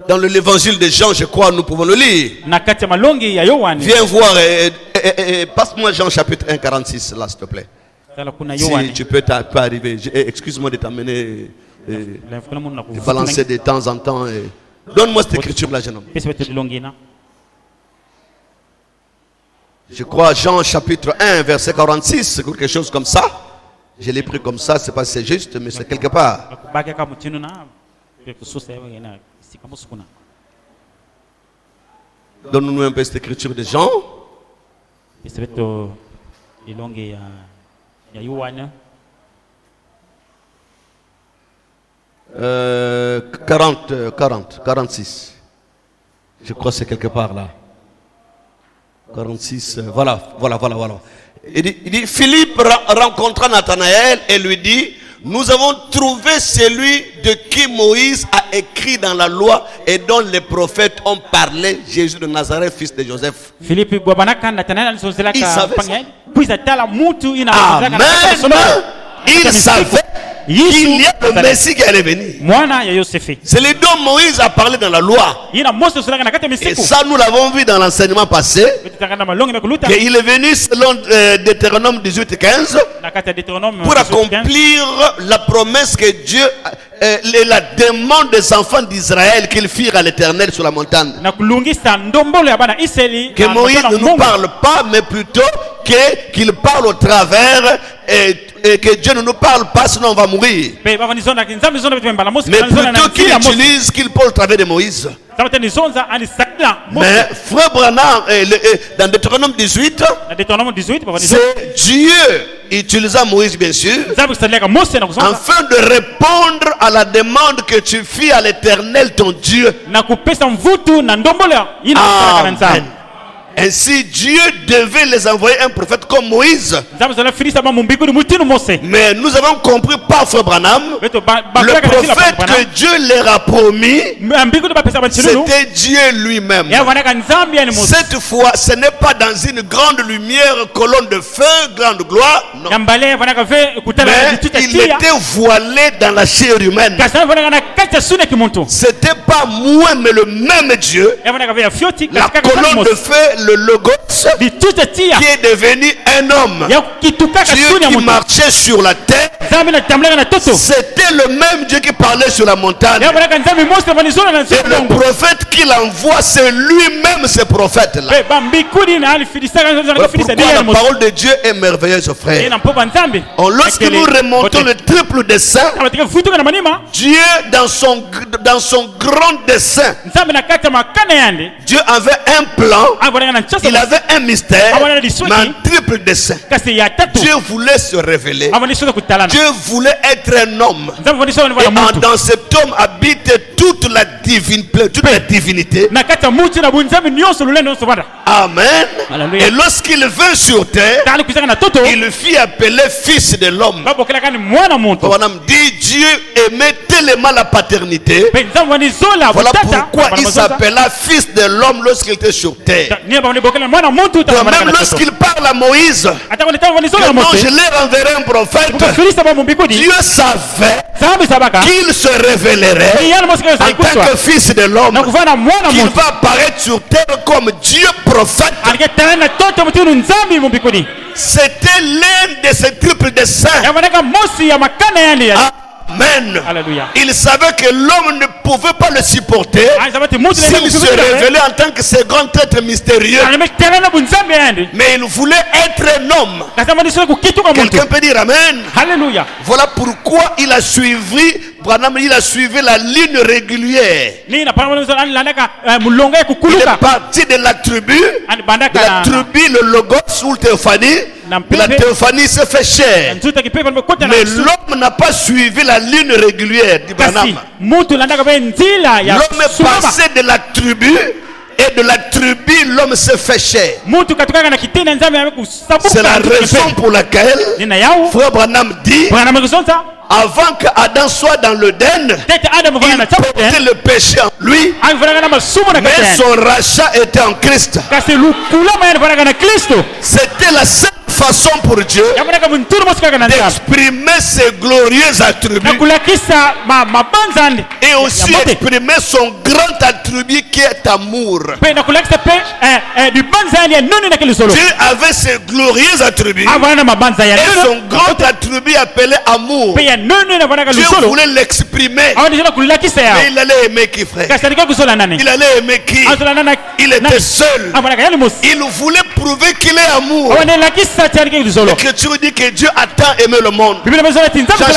Dans l'évangile de Jean, je crois, nous pouvons le lire. Viens voir, passe-moi Jean chapitre 1, 46, là, s'il te plaît. Si tu peux arriver. Excuse-moi de t'amener, de balancer de temps en temps. Donne-moi cette écriture-là, jeune homme. Je crois Jean chapitre 1 verset 46, quelque chose comme ça. Je l'ai pris comme ça, c'est pas si c'est juste, mais c'est quelque part. Donne-nous un peu cette écriture de Jean. 46. Je crois que c'est quelque part là. 46, voilà. Il dit, Philippe rencontra Nathanaël et lui dit, nous avons trouvé celui de qui Moïse a écrit dans la loi et dont les prophètes ont parlé, Jésus de Nazareth, fils de Joseph. Il savait ça. Amen. Il savait qu'il y a le Messie qui allait venir. C'est le dont Moïse a parlé dans la loi. Et ça, nous l'avons vu dans l'enseignement passé. Il est venu selon Deutéronome 18:15 pour accomplir la promesse que Dieu et la demande des enfants d'Israël qu'ils firent à l'Éternel sur la montagne. Que Moïse ne nous parle pas, mais plutôt qu'il parle au travers et que Dieu ne nous parle pas, sinon on va mourir. Mais plutôt qu'il utilise, qu'il parle au travers de Moïse. Mais frère Branham, dans Deutéronome 18, c'est Dieu utilisant Moïse bien sûr, afin de répondre à la demande que tu fis à l'Éternel ton Dieu. Amen. Ainsi, Dieu devait les envoyer un prophète comme Moïse. Mais nous avons compris par Frère Branham, le prophète que Dieu leur a promis, c'était Dieu lui-même. Cette fois, ce n'est pas dans une grande lumière, colonne de feu, grande gloire. Non. Mais il était voilé dans la chair humaine. C'était pas moi, mais le même Dieu. La colonne de feu, le logos, qui est devenu un homme. Dieu qui marchait sur la terre. C'était le même Dieu qui parlait sur la montagne. Et le prophète qu'il envoie, c'est lui-même ce prophète-là. Voilà pourquoi la parole de Dieu est merveilleuse, frère. Lorsque nous remontons le triple dessein, Dieu dans son grand dessein, Dieu avait un plan, il avait un mystère, mais un triple dessein. Dieu voulait se révéler. Dieu voulait être un homme. Et dans cet homme habite toute la divinité. Amen. Et lorsqu'il vint sur terre, il fit appeler fils de l'homme. On dit Dieu aimait tellement la paternité. Voilà pourquoi il s'appela fils de l'homme lorsqu'il était sur terre. Même lorsqu'il parle à Moïse, que non, je leur enverrai un prophète, Dieu savait qu'il se révélerait en tant que fils de l'homme, qu'il va apparaître sur terre comme Dieu prophète. C'était l'un de ces triples desseins. Amen. Alléluia. Il savait que l'homme ne pouvait pas le supporter s'il se révélait en tant que ce grand être mystérieux. Mais il voulait être un homme. Quelqu'un peut dire Amen. Alléluia. Voilà pourquoi il a suivi la ligne régulière. Il est parti de la tribu, le logos ou le théophanie. La théophanie s'est fait chair. Mais l'homme n'a pas suivi la ligne régulière d'Ibrahim. L'homme est passé de la tribu. Et de la tribu, l'homme s'est fait chair. C'est la raison pour laquelle Frère Branham dit, avant qu'Adam soit dans l'Éden, il portait le péché en lui, mais son rachat était en Christ. C'était la seule façon pour Dieu d'exprimer ses glorieux attributs et aussi exprimer son grand attribut qui est amour. Dieu avait ses glorieux attributs et son grand attribut appelé amour. Dieu voulait l'exprimer, mais il allait aimer qui, frère? Il allait aimer qui? Il était seul. Il voulait prouver qu'il est amour. L'Écriture dit que Dieu a tant aimé le monde. Jean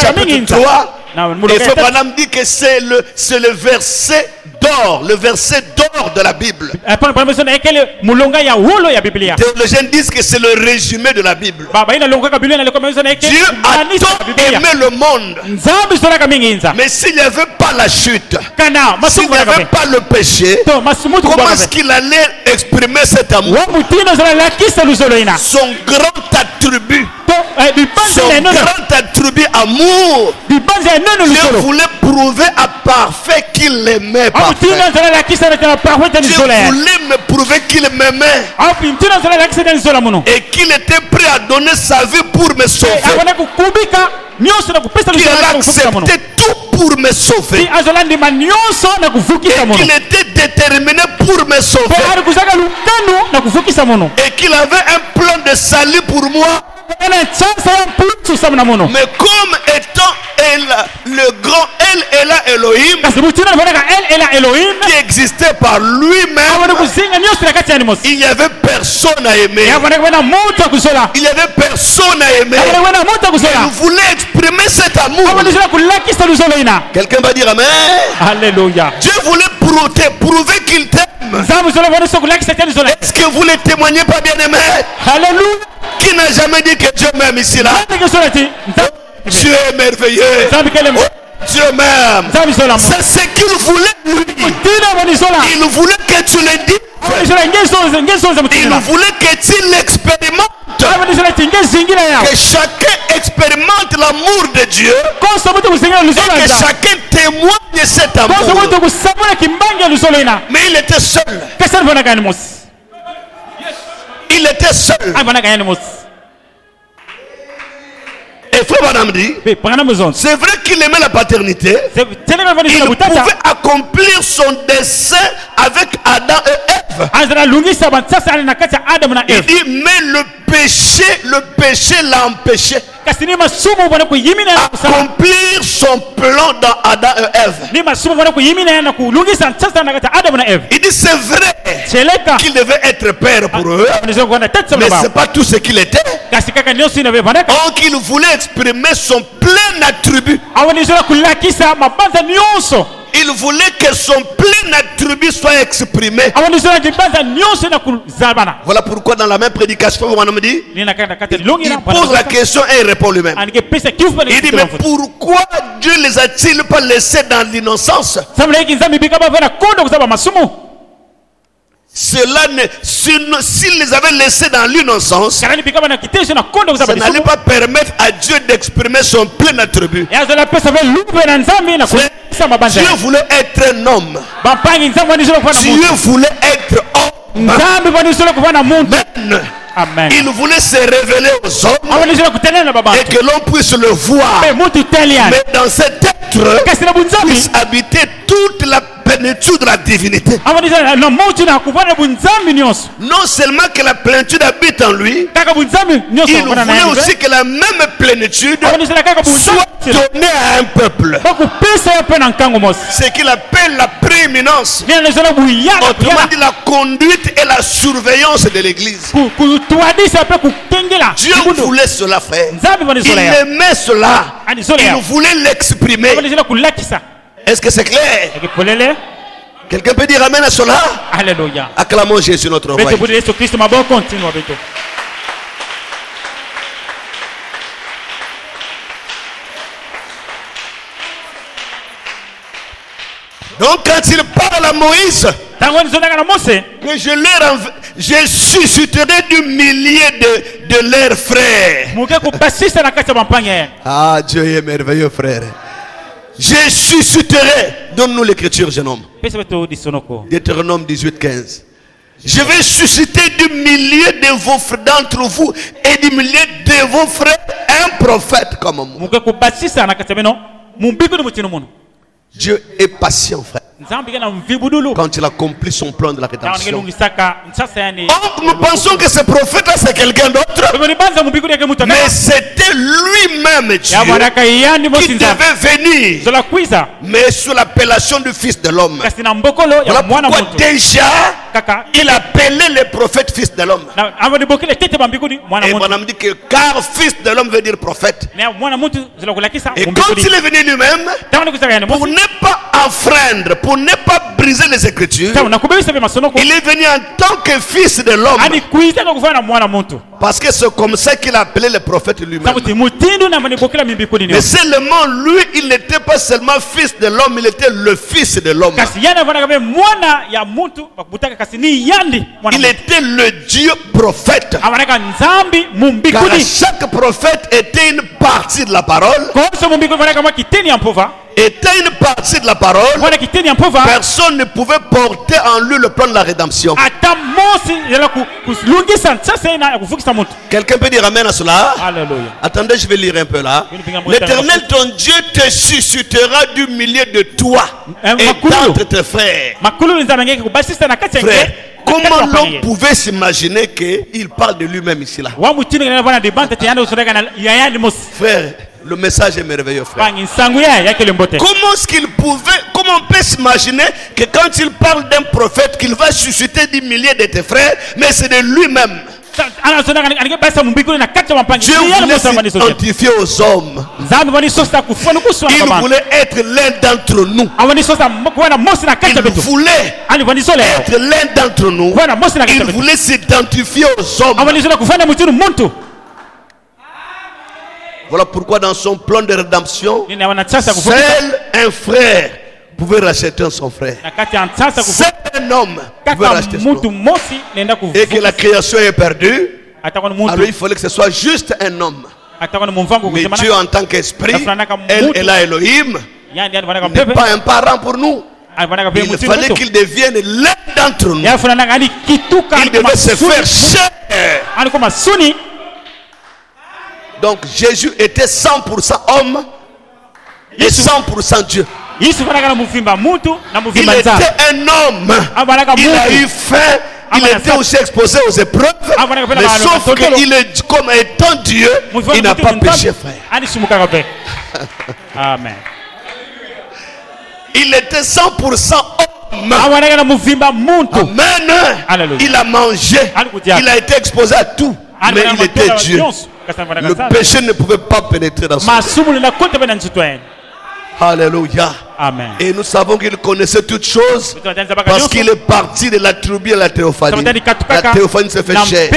chapitre 3. Et Frère Branham dit que c'est le verset d'or, de la Bible. Les théologiens disent que c'est le résumé de la Bible. Dieu a tant aimé le monde. Mais s'il n'y avait pas la chute, s'il n'y avait pas le péché, comment est-ce qu'il allait exprimer cet amour? Son grand attribut, amour. Dieu voulait prouver à parfait qu'il l'aimait. Dieu voulait me prouver qu'il m'aimait et qu'il était prêt à donner sa vie pour me sauver. Qu'il a accepté tout pour me sauver et qu'il était déterminé pour me sauver et qu'il avait un plan de salut pour moi. Mais comme étant le grand El Elohim qui existait par lui-même, il n'y avait personne à aimer. Il n'y avait personne à aimer. Il voulait exprimer cet amour. Quelqu'un va dire Amen. Alléluia. Dieu voulait prouver qu'il t'aime. Est-ce que vous ne témoignez pas, bien aimé? Alléluia. Qui n'a jamais dit que Dieu m'aime ici là? Dieu est merveilleux. Dieu m'aime. C'est ce qu'il voulait lui. Il voulait que tu le dises. Il voulait que tu l'expérimentes. Que chacun expérimente l'amour de Dieu. Et que chacun témoigne de cet amour. Mais il était seul. Il était seul. Et frère Branham dit, c'est vrai qu'il aimait la paternité. Il pouvait accomplir son dessein avec Adam et Ève. Il dit, mais le péché l'a empêché accomplir son plan dans Adam et Ève. Il dit, c'est vrai qu'il devait être père pour eux, mais ce n'est pas tout ce qu'il était. Donc il voulait exprimer son plein attribut. Il voulait que son plein attribut soit exprimé. Voilà pourquoi dans la même prédication, on me dit, il pose la question et il répond lui-même. Il dit, mais pourquoi Dieu les a-t-il pas laissés dans l'innocence? Cela s'il les avait laissés dans l'innocence, ça n'allait pas permettre à Dieu d'exprimer son plein attribut. Dieu voulait être un homme. Dieu voulait être homme. Amen. Il voulait se révéler aux hommes et que l'on puisse le voir. Mais dans cet être puisse habiter toute la plénitude de la divinité. Non seulement que la plénitude habite en lui, il voulait aussi que la même plénitude soit donnée à un peuple. C'est qu'il appelle la prééminence. Autrement dit, la conduite et la surveillance de l'église. Dieu voulait cela faire. Il aimait cela. Il voulait l'exprimer. Est-ce que c'est clair? Quelqu'un peut dire amen à cela? Alléluia. Acclamons Jésus notre roi. Donc quand il parle à Moïse, je susciterai du millier de leurs frères. Ah, Dieu est merveilleux, frère. Je susciterai. Donne-nous l'écriture, jeune homme. Deutéronome 18:15. Je vais susciter du millier d'entre vous et du millier de vos frères un prophète comme moi. Dieu est patient, frère. Quand il accomplit son plan de la rédemption. Donc nous pensons que ce prophète-là c'est quelqu'un d'autre. Mais c'était lui-même Dieu qui devait venir. Mais sous l'appellation du Fils de l'homme. Voilà pourquoi déjà il appelait les prophètes Fils de l'homme. Et Branham dit que car Fils de l'homme veut dire prophète. Et quand il est venu lui-même, pour ne pas enfreindre, pour ne pas briser les Écritures, il est venu en tant que Fils de l'homme. Parce que c'est comme ça qu'il a appelé le prophète lui-même. Mais seulement lui, il n'était pas seulement Fils de l'homme, il était le Fils de l'homme. Il était le Dieu prophète. Car chaque prophète était une partie de la parole. Était une partie de la parole. Personne ne pouvait porter en lui le plan de la rédemption. Quelqu'un peut dire amen à cela? Alléluia. Attendez, je vais lire un peu là. L'Éternel ton Dieu te suscitera du milieu de toi et d'entre tes frères. Frère, comment l'on pouvait s'imaginer qu'il parle de lui-même ici là? Frère, le message est merveilleux, frère. Comment on peut s'imaginer que quand il parle d'un prophète qu'il va susciter des milliers de tes frères, mais c'est de lui-même. Dieu voulait s'identifier aux hommes. Il voulait être l'un d'entre nous. Il voulait être l'un d'entre nous. Il voulait s'identifier aux hommes. Voilà pourquoi dans son plan de rédemption, seul un frère pouvait racheter son frère. C'est un homme qui pouvait racheter son frère. Et que la création est perdue. Alors il fallait que ce soit juste un homme. Mais Dieu en tant qu'esprit, et là Elohim, n'est pas un parent pour nous. Il fallait qu'il devienne l'un d'entre nous. Il devait se faire chair. Donc Jésus était 100% homme et 100% Dieu. Il était un homme. Il a eu faim. Il était aussi exposé aux épreuves. Mais sauf qu'il est comme étant Dieu, il n'a pas péché, frère. Amen. Il était 100% homme. Amen. Il a mangé. Il a été exposé à tout. Mais il était Dieu. Le péché ne pouvait pas pénétrer dans son cœur. Alléluia. Amen. Et nous savons qu'il connaissait toutes choses parce qu'il est parti de la tribu à la théophanie. La théophanie se fait chair.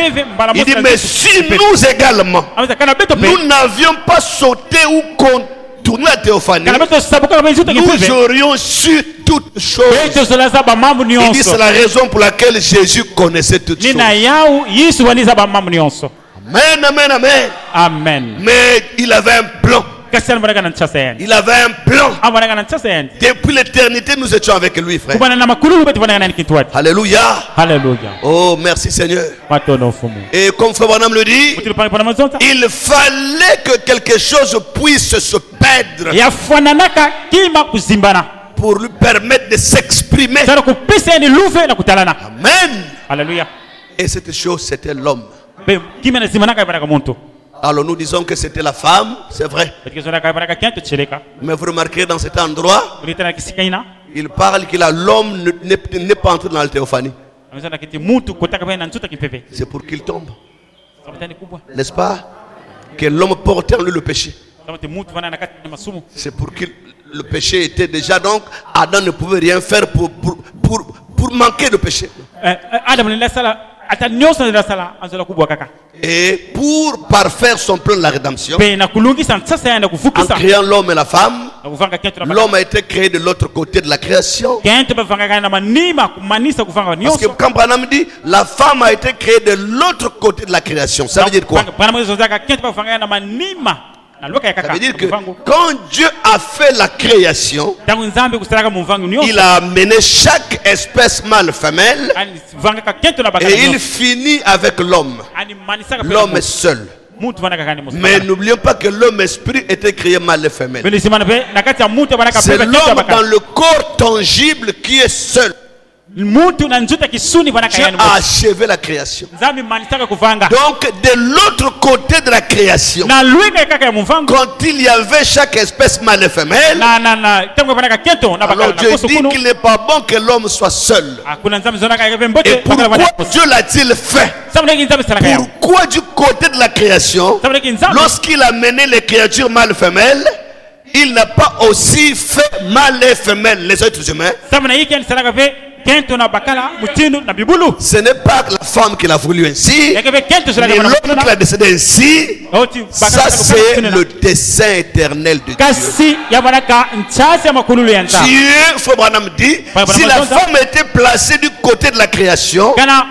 Il dit, mais si nous également, nous n'avions pas sauté ou contourné la théophanie, nous aurions su toutes choses. Il dit, c'est la raison pour laquelle Jésus connaissait toutes choses. Amen, amen, amen. Amen. Mais il avait un plan. Il avait un plan. Depuis l'éternité, nous étions avec lui, frère. Alléluia. Alléluia. Oh, merci Seigneur. Et comme Frère Branham le dit, il fallait que quelque chose puisse se perdre pour lui permettre de s'exprimer. Amen. Alléluia. Et cette chose, c'était l'homme. Alors nous disons que c'était la femme, c'est vrai. Mais vous remarquez dans cet endroit, il parle que l'homme n'est pas entré dans la théophanie. C'est pour qu'il tombe. N'est-ce pas? Que l'homme portait en lui le péché. C'est pour que le péché était déjà, donc Adam ne pouvait rien faire pour manquer de péché. Et pour parfaire son plan de la rédemption, en créant l'homme et la femme, l'homme a été créé de l'autre côté de la création. Parce que quand Branham dit la femme a été créée de l'autre côté de la création, ça veut dire quoi? Ça veut dire que quand Dieu a fait la création, il a amené chaque espèce mâle-femelle et il finit avec l'homme. L'homme est seul. Mais n'oublions pas que l'homme esprit était créé mâle et femelle. C'est l'homme dans le corps tangible qui est seul. Dieu a achevé la création. Donc de l'autre côté de la création, quand il y avait chaque espèce mâle et femelle, alors Dieu dit qu'il n'est pas bon que l'homme soit seul. Et pourquoi Dieu l'a-t-il fait? Pourquoi du côté de la création, lorsqu'il a mené les créatures mâles et femelles, il n'a pas aussi fait mâle et femelle les êtres humains? Ce n'est pas la femme qui l'a voulu ainsi, ni l'homme qui l'a décidé ainsi. Ça, c'est le dessein éternel de Dieu. Dieu, Frère Branham dit, si la femme était placée du côté de la création, cela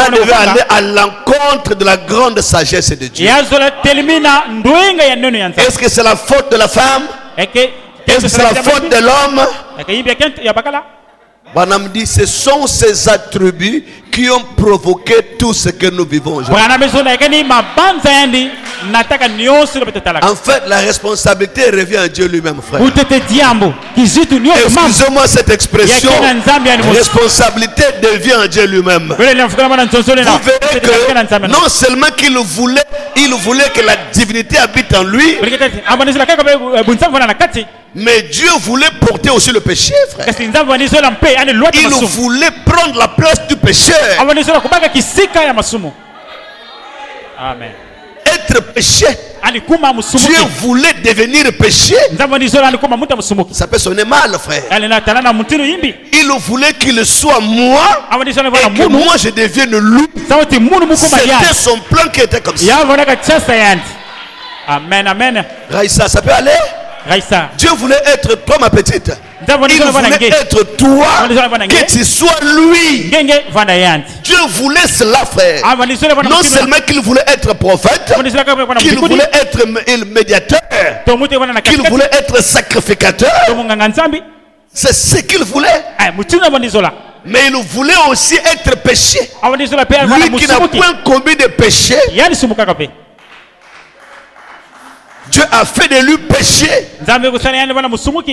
devait aller à l'encontre de la grande sagesse de Dieu. Est-ce que c'est la faute de la femme? Est-ce que c'est la faute de l'homme? Branham dit, ce sont ces attributs qui ont provoqué tout ce que nous vivons aujourd'hui. En fait, la responsabilité revient à Dieu lui-même, frère. Excusez-moi cette expression. Responsabilité devient à Dieu lui-même. Vous verrez que non seulement qu'il voulait que la divinité habite en lui, mais Dieu voulait porter aussi le péché, frère. Il voulait prendre la place du pécheur. Amen. Être péché. Dieu voulait devenir péché. Ça peut sonner mal, frère. Il voulait qu'il soit moi et que moi je devienne loup. C'était son plan qui était comme ça. Amen, amen. Raïssa, ça peut aller? Dieu voulait être toi, ma petite. Il voulait être toi, que tu sois lui. Dieu voulait cela, frère. Non seulement qu'il voulait être prophète, qu'il voulait être médiateur, qu'il voulait être sacrificateur. C'est ce qu'il voulait. Mais il voulait aussi être péché. Lui qui n'a point commis de péché, Dieu a fait de lui péché.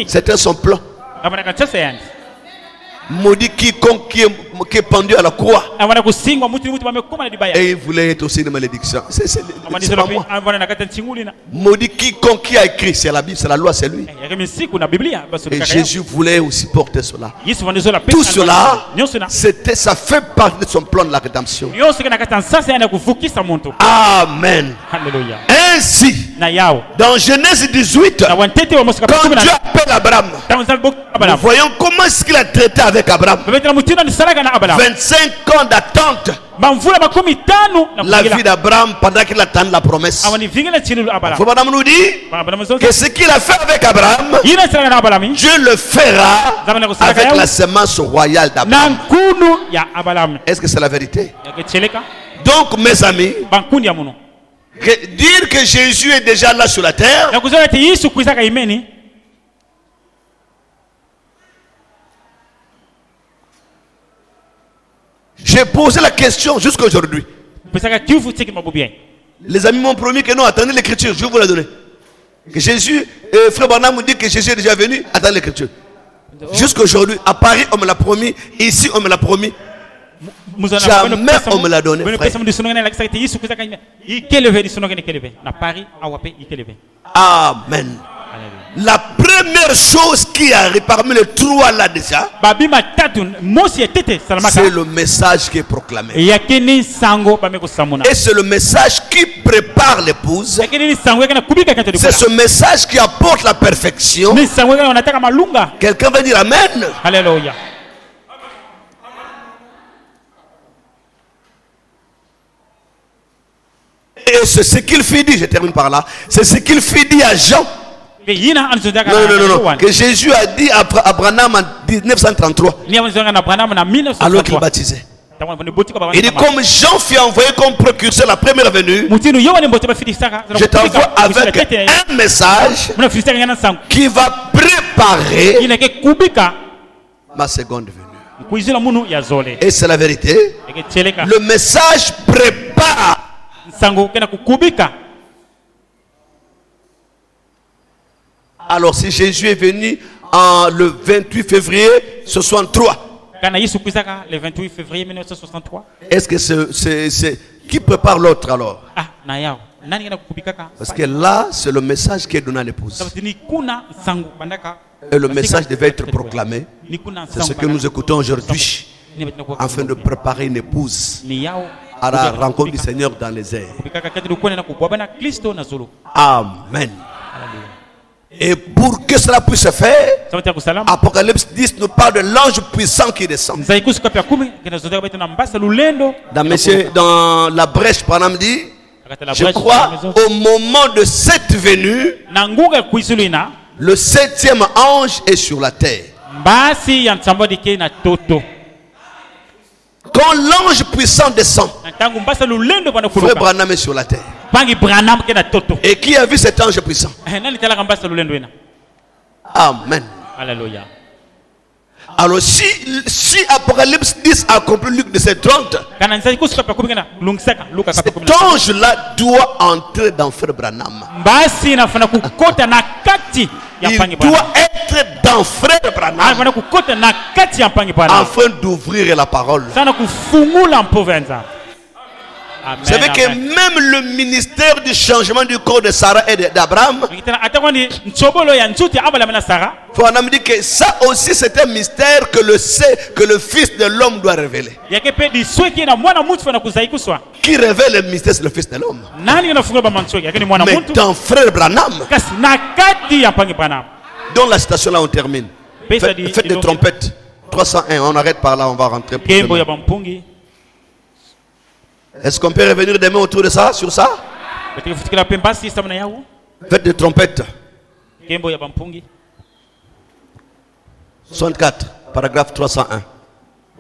C'était son plan. Maudit quiconque qui est pendu à la croix. Et il voulait être aussi une malédiction. C'est pas moi. Maudit quiconque qui a écrit, c'est la Bible, c'est la loi, c'est lui. Et Jésus voulait aussi porter cela. Tout cela, ça fait partie de son plan de la rédemption. Amen. Ainsi, dans Genèse 18, quand Dieu appelle Abraham, nous voyons comment est-ce qu'il a traité avec Abraham. 25 ans d'attente. La vie d'Abraham pendant qu'il attend la promesse. Madame nous dit que ce qu'il a fait avec Abraham, Dieu le fera avec la semence royale d'Abraham. Est-ce que c'est la vérité? Donc mes amis, dire que Jésus est déjà là sur la terre, j'ai posé la question jusqu'à aujourd'hui. Les amis m'ont promis que non, attendez l'écriture, je vais vous la donner. Que Jésus, frère Branham me dit que Jésus est déjà venu, attendez l'écriture. Jusqu'à aujourd'hui, à Paris on me l'a promis, ici on me l'a promis. Jamais on me l'a donné. Amen. La première chose qui arrive parmi les trois là déjà, c'est le message qui est proclamé. Et c'est le message qui prépare l'épouse. C'est ce message qui apporte la perfection. Quelqu'un va dire Amen. Alléluia. Et c'est ce qu'il fit dire, je termine par là. C'est ce qu'il fit dire à Jean. Non. Que Jésus a dit à Abraham en 1933. Alors qu'il baptisait. Il dit comme Jean fut envoyé comme précurseur la première venue, je t'envoie avec un message qui va préparer ma seconde venue. Et c'est la vérité. Le message prépare. Alors si Jésus est venu le 28 février 63, est-ce que c'est qui prépare l'autre alors? Parce que là c'est le message qui est donné à l'épouse. Et le message devait être proclamé. C'est ce que nous écoutons aujourd'hui, afin de préparer une épouse à la rencontre du Seigneur dans les airs. Amen. Et pour que cela puisse se faire, Apocalypse 10 nous parle de l'ange puissant qui descend. Dans la brèche, Branham dit, je crois au moment de cette venue, le 7e ange est sur la terre. Quand l'ange puissant descend, frère Branham est sur la terre. Et qui a vu cet ange puissant? Amen. Alléluia. Alors si Apocalypse 10 accomplit Luc 17:30, cet ange-là doit entrer dans frère Branham. Il doit être dans frère Branham afin d'ouvrir la parole. Amen, vous savez que même le ministère du changement du corps de Sarah et d'Abraham, on a dit que ça aussi c'est un mystère que le Fils de l'homme doit révéler. Qui révèle le mystère, c'est le Fils de l'homme. Mais dans frère Branham, dans la citation là on termine. Faites des trompettes. 301, on arrête par là, on va rentrer. Est-ce qu'on peut revenir demain autour de ça, sur ça? Faites des trompettes. 64, paragraphe 301.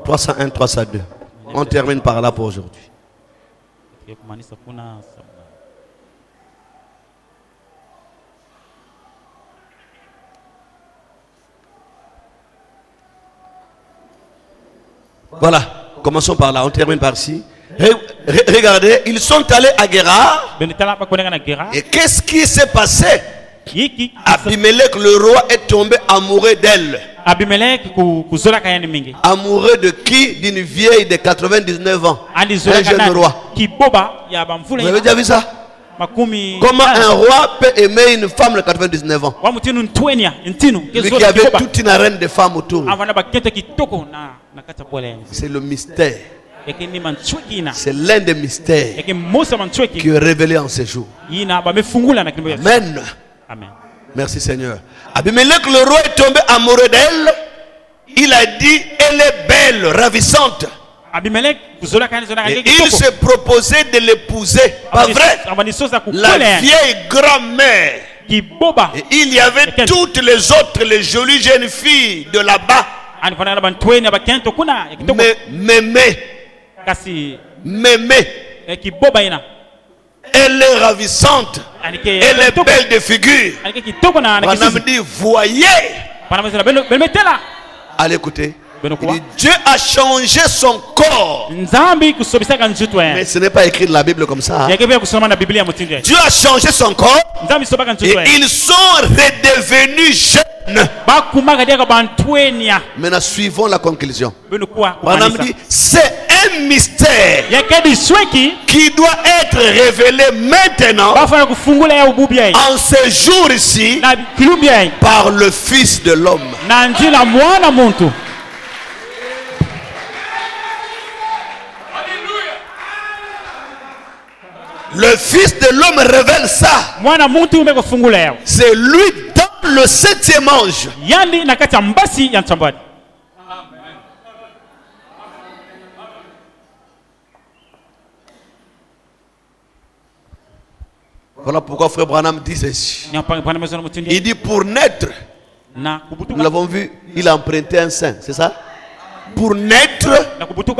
301, 302. On termine par là pour aujourd'hui. Voilà, commençons par là, on termine par ici. Regardez, ils sont allés à Guérard. Et qu'est-ce qui s'est passé? Abimelech, le roi, est tombé amoureux d'elle. Amoureux de qui? D'une vieille de 99 ans. Un jeune roi. Vous avez déjà vu ça? Comment un roi peut aimer une femme de 99 ans? Lui qui avait toute une arène de femmes autour. C'est le mystère. C'est l'un des mystères qui est révélé en ces jours. Amen. Amen. Merci Seigneur. Abimelech, le roi, est tombé amoureux d'elle. Il a dit, elle est belle, ravissante. Et il se proposait de l'épouser. Pas vrai? La vieille grand-mère. Et il y avait toutes les autres, les jolies jeunes filles de là-bas. Mémé. Elle est ravissante. Elle est belle de figure. Madame dit, voyez. Allez écoutez. Dieu a changé son corps. Mais ce n'est pas écrit dans la Bible comme ça. Dieu a changé son corps. Et ils sont redevenus jeunes. Maintenant suivons la conclusion. Madame dit, c'est un mystère qui doit être révélé maintenant en ce jour ici par le Fils de l'homme. Le Fils de l'homme révèle ça. C'est lui dans le 7e ange. Voilà pourquoi frère Branham dit ceci. Il dit pour naître, nous l'avons vu, il a emprunté un sein, c'est ça? Pour naître,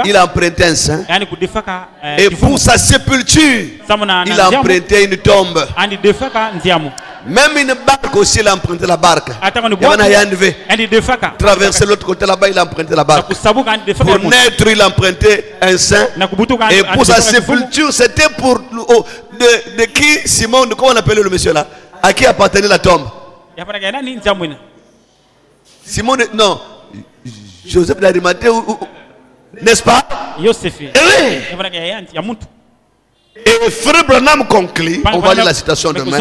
il a emprunté un sein. Et pour sa sépulture, il a emprunté une tombe. Même une barque aussi, il a emprunté la barque. Traverser l'autre côté là-bas, il a emprunté la barque. Pour naître, il a emprunté un sein. Et pour sa sépulture, c'était pour de qui? Simon, comment on appelait le monsieur là? À qui appartenait la tombe? Simon, non. Joseph d'Arimathée, n'est-ce pas? Et frère Branham conclut, on va lire la citation demain.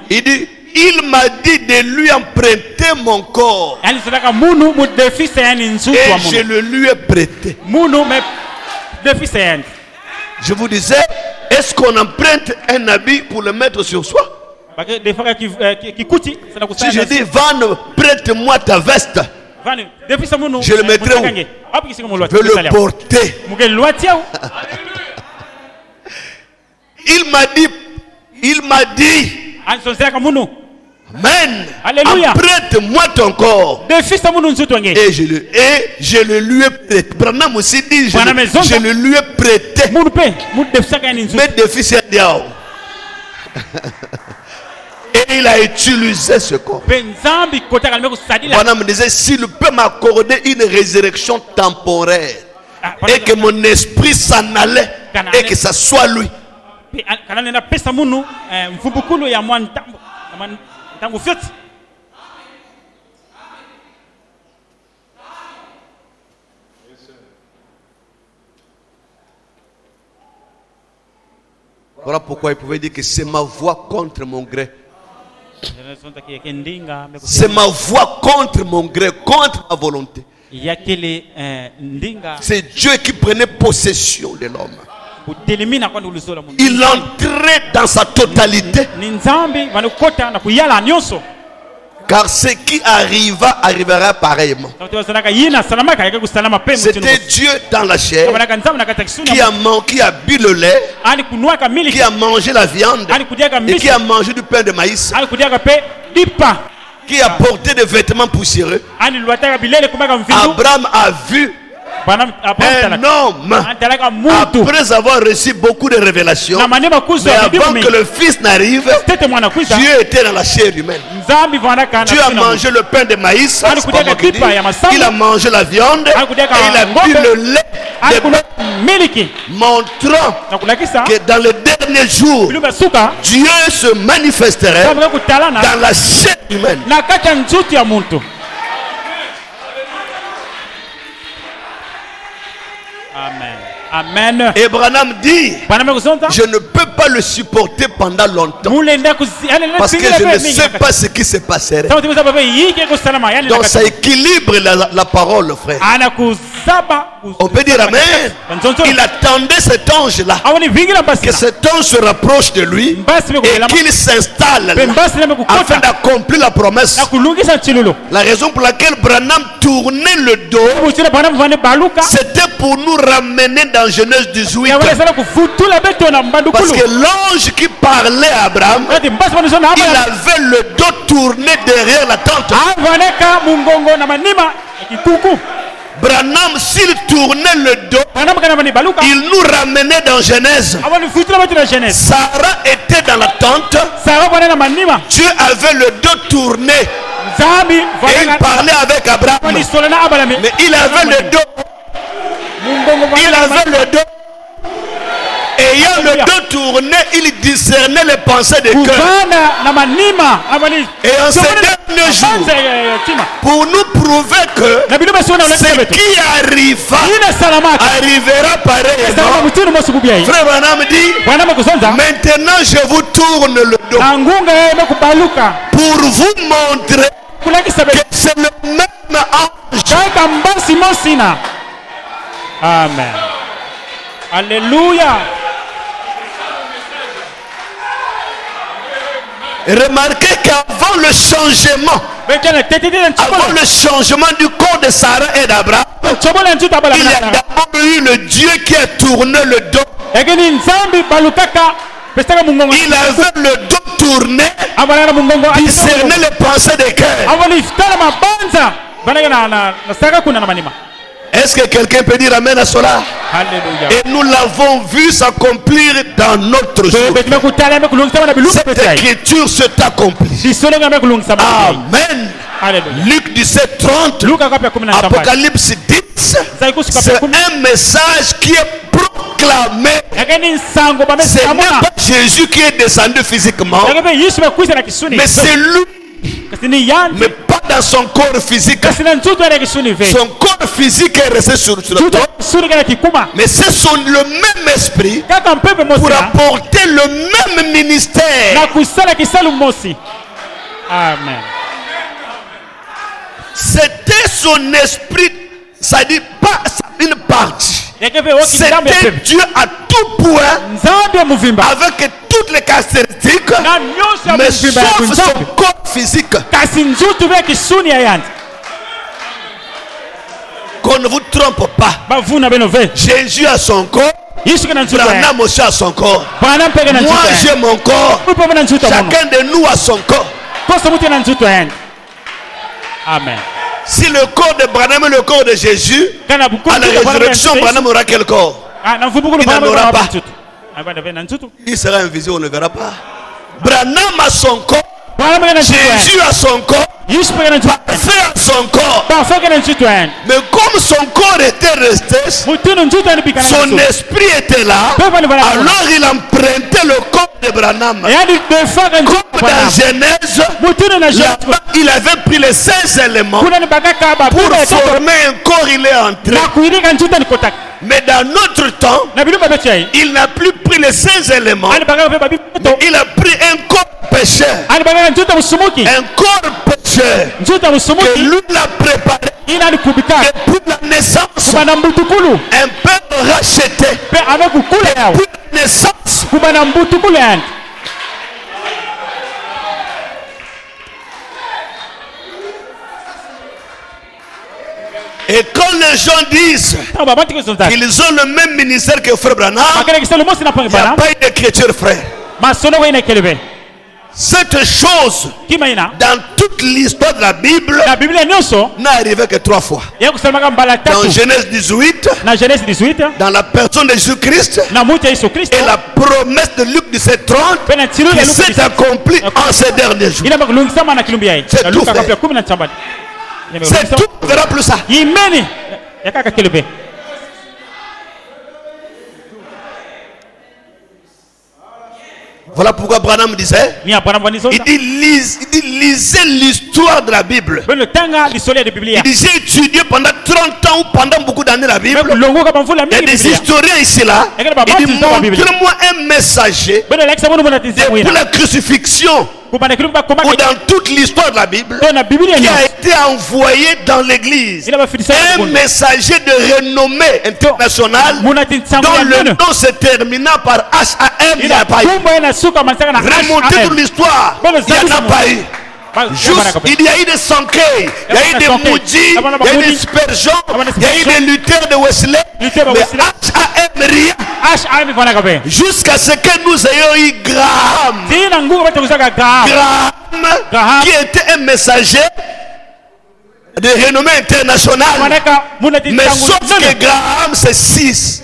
Il dit, il m'a dit de lui emprunter mon corps. Et je le lui ai prêté. Je vous disais, est-ce qu'on emprunte un habit pour le mettre sur soi? Si je dis, Van, prête-moi ta veste. Je le mettrai où? Je veux le porter. Il m'a dit, Amen. Emprunte-moi ton corps. Et je le lui ai prêté. Branham aussi dit, je le lui ai prêté. Mais de fils et diao. Et il a utilisé ce corps. Branham me disait, s'il peut m'accorder une résurrection temporaire et que mon esprit s'en allait et que ça soit lui. Voilà pourquoi il pouvait dire que c'est ma voix contre mon gré. C'est ma voix contre mon gré, contre ma volonté. C'est Dieu qui prenait possession de l'homme. Il entrait dans sa totalité. Car ce qui arrivera pareillement. C'était Dieu dans la chair qui a bu le lait, qui a mangé la viande et qui a mangé du pain de maïs qui a porté des vêtements poussiéreux. Abraham a vu un homme, après avoir reçu beaucoup de révélations, mais avant que le fils n'arrive, Dieu était dans la chair humaine. Dieu a mangé le pain de maïs, il a mangé la viande, et il a bu le lait de bœuf, montrant que dans les derniers jours, Dieu se manifesterait dans la chair humaine. Amen. Et Branham dit, je ne peux pas le supporter pendant longtemps parce que je ne sais pas ce qui se passerait. Donc ça équilibre la parole, frère. On peut dire amen. Il attendait cet ange-là, que cet ange se rapproche de lui et qu'il s'installe afin d'accomplir la promesse. La raison pour laquelle Branham tournait le dos, c'était pour nous ramener dans Genèse 18. Parce que l'ange qui parlait à Abraham, il avait le dos tourné derrière la tente. Branham, s'il tournait le dos, il nous ramenait dans Genèse. Sarah était dans la tente. Dieu avait le dos tourné et il parlait avec Abraham. Mais il avait le dos. Il avait le dos. Ayant le dos tourné, il discernait les pensées des cœurs. Et en ces derniers jours, pour nous prouver que ce qui arrivera pareillement. Frère Branham dit, maintenant je vous tourne le dos pour vous montrer que c'est le même ange. Amen. Alléluia. Remarquez qu'avant le changement, du corps de Sarah et d'Abraham, il y a d'abord eu le Dieu qui a tourné le dos. Il avait le dos tourné, discerner les pensées des cœurs. Est-ce que quelqu'un peut dire amen à cela? Alléluia. Et nous l'avons vu s'accomplir dans notre jour. Cette écriture s'est accomplie. Amen. Alléluia. Luc 17, 30, Apocalypse 10, c'est un message qui est proclamé. Ce n'est pas Jésus qui est descendu physiquement, mais c'est lui. Mais pas dans son corps physique. Son corps physique est resté sur le dos. Mais c'est le même esprit pour apporter le même ministère. Amen. C'était son esprit, ça dit pas une partie. C'était Dieu à tout point, avec toutes les caractéristiques, mais sauf son corps physique. Qu'on ne vous trompe pas. Jésus a son corps, Branham aussi a son corps. Moi j'ai mon corps, chacun de nous a son corps. Amen. Si le corps de Branham est le corps de Jésus, à la résurrection, Branham aura quel corps? Il n'en aura pas. Il sera invisible, on ne verra pas. Branham a son corps, Jésus a son corps, parfait a son corps. Mais comme son corps était resté, son esprit était là, alors il empruntait le corps de Branham. Comme dans Genèse, là-bas, il avait pris les 16 éléments pour former un corps, il est entré. Mais dans notre temps, il n'a plus pris les 16 éléments, mais il a pris un corps pécheur. Un corps pécheur que lui l'a préparé depuis la naissance. Un père racheté depuis la naissance. Et quand les gens disent qu'ils ont le même ministère que Frère Branham, il n'y a pas d'écriture, frère. cette chose dans toute l'histoire de la Bible n'a arrivé que 3 fois. Dans Genèse 18, dans la personne de Jésus-Christ, et la promesse de Luc 17:30 qui s'est accomplie en ces derniers jours. C'est tout, frère. C'est tout, on ne verra plus ça. Voilà pourquoi Branham disait, il dit lisez l'histoire de la Bible. Il dit j'ai étudié pendant 30 ans ou pendant beaucoup d'années la Bible. Il y a des historiens ici là. Il dit montre-moi un messager depuis la crucifixion ou dans toute l'histoire de la Bible qui a été envoyé dans l'église, un messager de renommée internationale dont le nom se termina par H.A.M. Il n'y a pas eu. Remontez toute l'histoire, il n'y en a pas eu. Juste, il y a eu des Sankey, il y a eu des Moody, il y a eu des Spurgeon, il y a eu des Luther de Wesley, mais H.A.M. rien. Jusqu'à ce que nous ayons eu Graham, qui était un messager de renommée internationale. Mais sauf que Graham c'est 6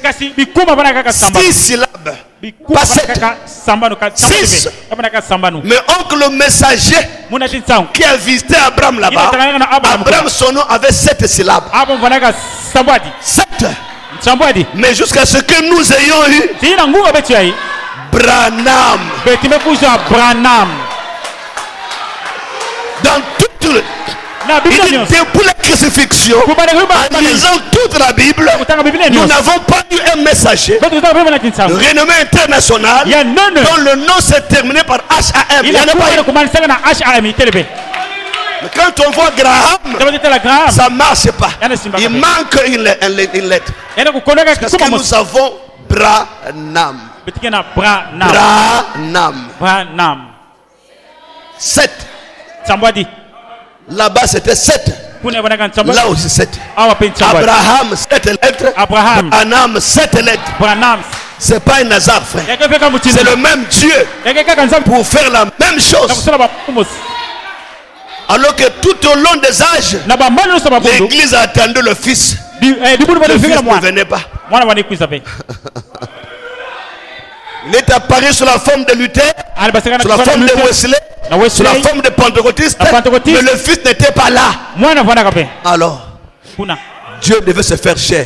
syllabes, pas 7. 6. Mais oncle le messager qui a visité Abraham là-bas, Abraham son nom avait 7 syllabes. 7. Mais jusqu'à ce que nous ayons eu Branham. Dans toute depuis la crucifixion, en lisant toute la Bible, nous n'avons pas eu un messager de renommée internationale dont le nom s'est terminé par H.A.M. Il n'y en a pas eu. Mais quand on voit Graham, ça ne marche pas. Il manque une lettre. Parce que nous avons Branham. 7. Là-bas c'était 7. Là aussi 7. Abraham 7 lettres. Branham 7 lettres. C'est pas un hasard, frère. C'est le même Dieu pour faire la même chose. Alors que tout au long des âges, l'église a attendu le fils. Le fils ne venait pas. Il est apparu sous la forme de Luther, sous la forme de Wesley, sous la forme de Pentecôtiste, mais le fils n'était pas là. Alors, Dieu devait se faire chair.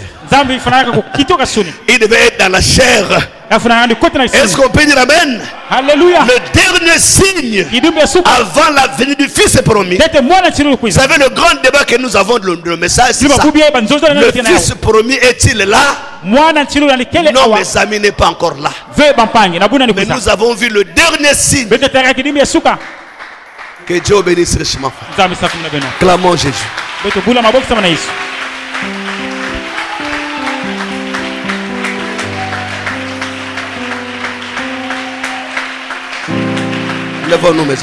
Il devait être dans la chair. Est-ce qu'on peut dire amen? Alléluia. Le dernier signe avant la venue du Fils est promis. Vous savez le grand débat que nous avons de le message, c'est ça. Le Fils promis est-il là? Non, mes amis, n'est pas encore là. Mais nous avons vu le dernier signe. Que Dieu bénisse richement. Clamons Jésus. Lèvons-nous, mes amis.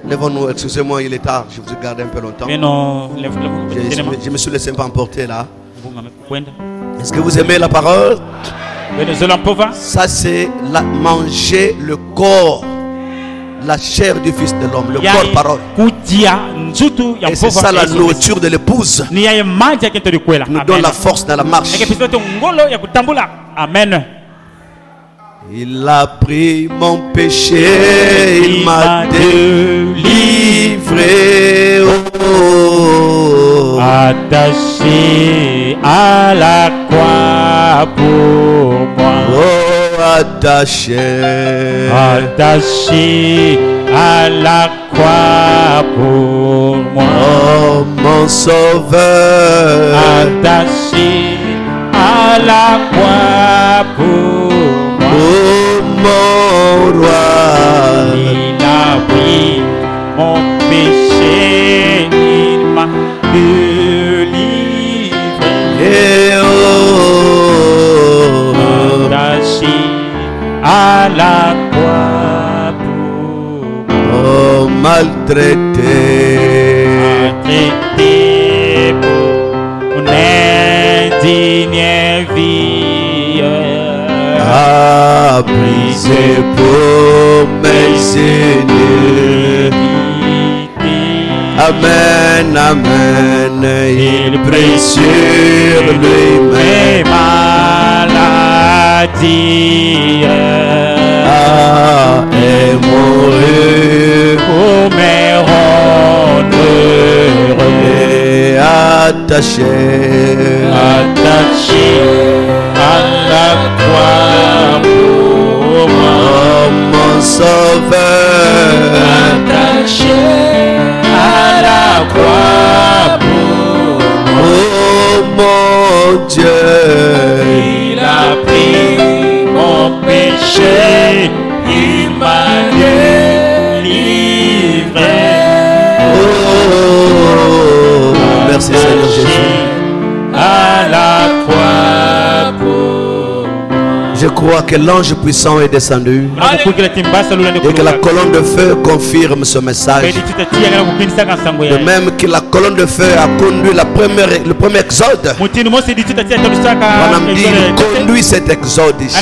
Lèvons-nous, excusez-moi, il est tard, je vous ai gardé un peu longtemps. Je me suis laissé un peu emporter là. Est-ce que vous aimez la parole? Ça c'est manger le corps, la chair du Fils de l'homme, le corps parole. Et c'est ça la nourriture de l'épouse. Nous donne la force dans la marche. Amen. Il a pris mon péché, il m'a délivré. Attaché à la croix pour moi. Oh, attaché à la croix pour moi. Oh, mon sauveur. Attaché à la croix pour moi. Oh, mon roi. Il a pris mon péché, il m'a délivré. Attaché à la croix pour moi. Oh, maltraité pour mon indignité. a brisé pour mes ennemis. Amen, amen, il prie sur lui-même. Maladie est mouru pour me rendre et attaché à la croix pour moi. Oh, mon sauveur, Attaché à la croix pour moi. oh mon Dieu, Il a pris mon péché, il m'a délivré. oh, merci Seigneur Jésus. À la croix pour moi. Je crois que l'ange puissant est descendu et que la colonne de feu confirme ce message. De même que la colonne de feu a conduit le premier exode, Branham dit, il conduit cet exode ici.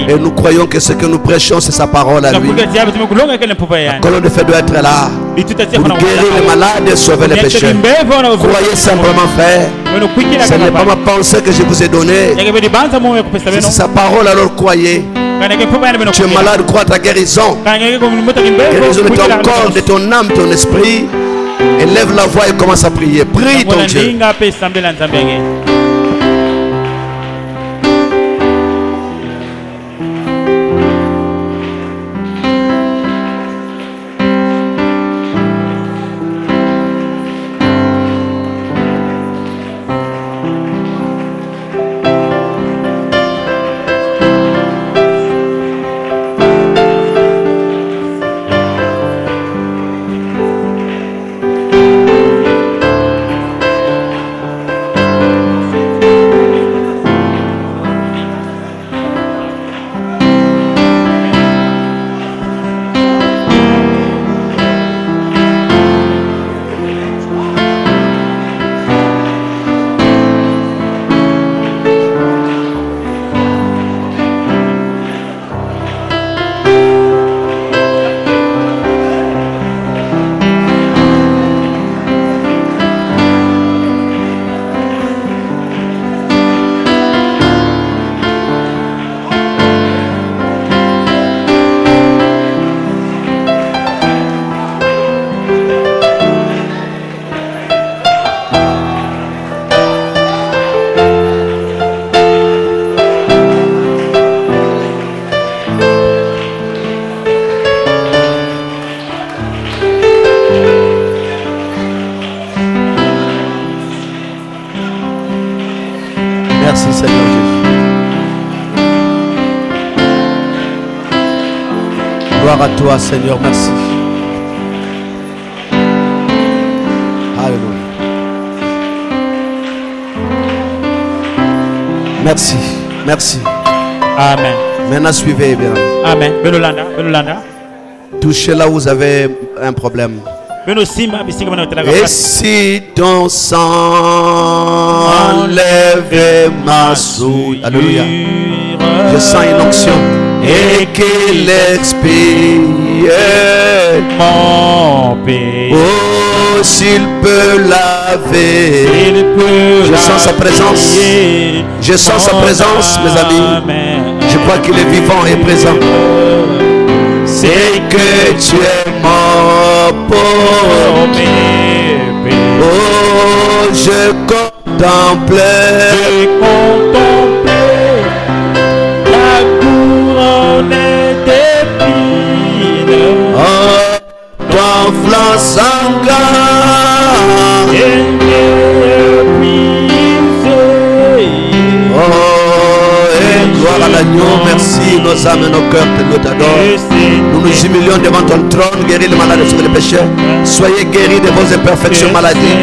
Et nous croyons que ce que nous prêchons, c'est sa parole à lui. La colonne de feu doit être là pour guérir les malades et sauver les pécheurs. Croyez simplement, frère. Ce n'est pas ma pensée que je vous ai donnée. C'est sa parole, alors croyez. Tu es malade, crois ta guérison. Guérison de ton corps, de ton âme, ton esprit. Élève la voix et commence à prier. Prie ton Dieu. Merci Seigneur Jésus. Gloire à toi Seigneur, merci. Alléluia. Merci, merci. Amen. Maintenant suivez bien. Amen. Belolanda. Touchez là où vous avez un problème. Et si ton sang enlève ma souille, alléluia, je sens une onction et qu'il expire mon péché. Oh, s'il peut laver, je sens sa présence. Je sens sa présence, mes amis. Je crois qu'il est vivant et présent. C'est que tu es mort pour mes. Oh, je contemplais la couronne d'épines. Oh, ton flanc sanglant. Gloire à l'agneau, merci, nos âmes et nos cœurs nous t'adorent. Nous nous humilions devant ton trône, guéris les malades et sauvez les pécheurs. Soyez guéris de vos imperfections, maladies.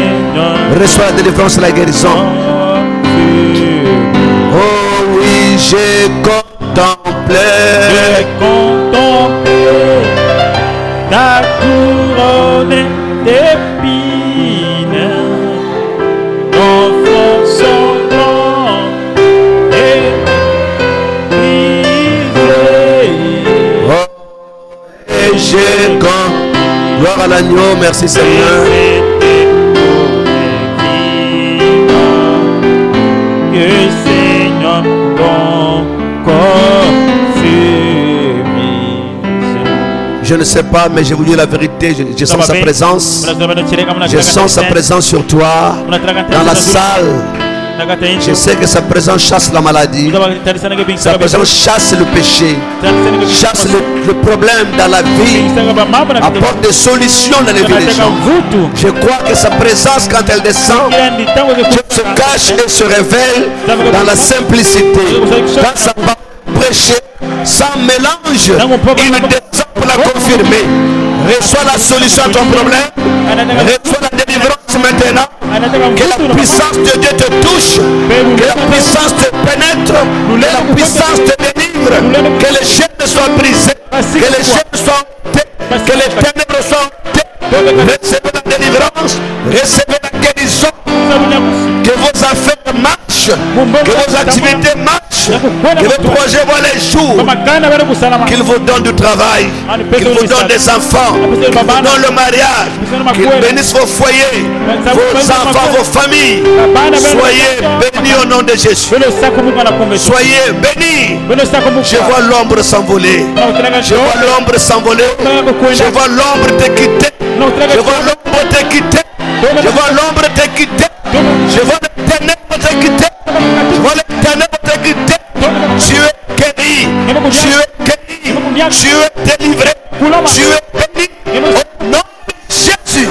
Reçois la délivrance et la guérison. Oh oui, j'ai contemplé ta couronne d'épines. Ton front sanglant et brisé. l'agneau, merci Seigneur. Que Seigneur ton corps je ne sais pas, mais je vous dis la vérité, je sens sa présence. Je sens sa présence sur toi, dans la salle. Je sais que sa présence chasse la maladie. Sa présence chasse le péché, chasse le problème dans la vie, apporte des solutions dans les vies des gens. Je crois que sa présence, quand elle descend, Dieu se cache et se révèle dans la simplicité. Quand sa parole prêchée, sans mélange, il descend pour la confirmer. Reçois la solution à ton problème. Reçois la délivrance maintenant. Que la puissance de Dieu te touche. Que la puissance te pénètre. Que la puissance te délivre. Que les chaînes soient brisées. Que les chaînes soient ôtées. Que les ténèbres soient ôtées. Recevez la délivrance. Recevez la guérison. Que vos affaires marchent. Que vos activités marchent. Que vos projets voient les jours. Qu'il vous donne du travail. Qu'il vous donne des enfants. Qu'il vous donne le mariage. Qu'il bénisse vos foyers, vos enfants, vos familles. Soyez bénis au nom de Jésus. Soyez bénis. Je vois l'ombre s'envoler. Je vois l'ombre s'envoler. Je vois l'ombre te quitter. Je vois l'ombre te quitter. Je vois l'ombre te quitter. Je vois les ténèbres te quitter. Je vois les ténèbres te quitter. Tu es guéri. Tu es guéri. Tu es délivré. Tu es béni. Au nom de Jésus.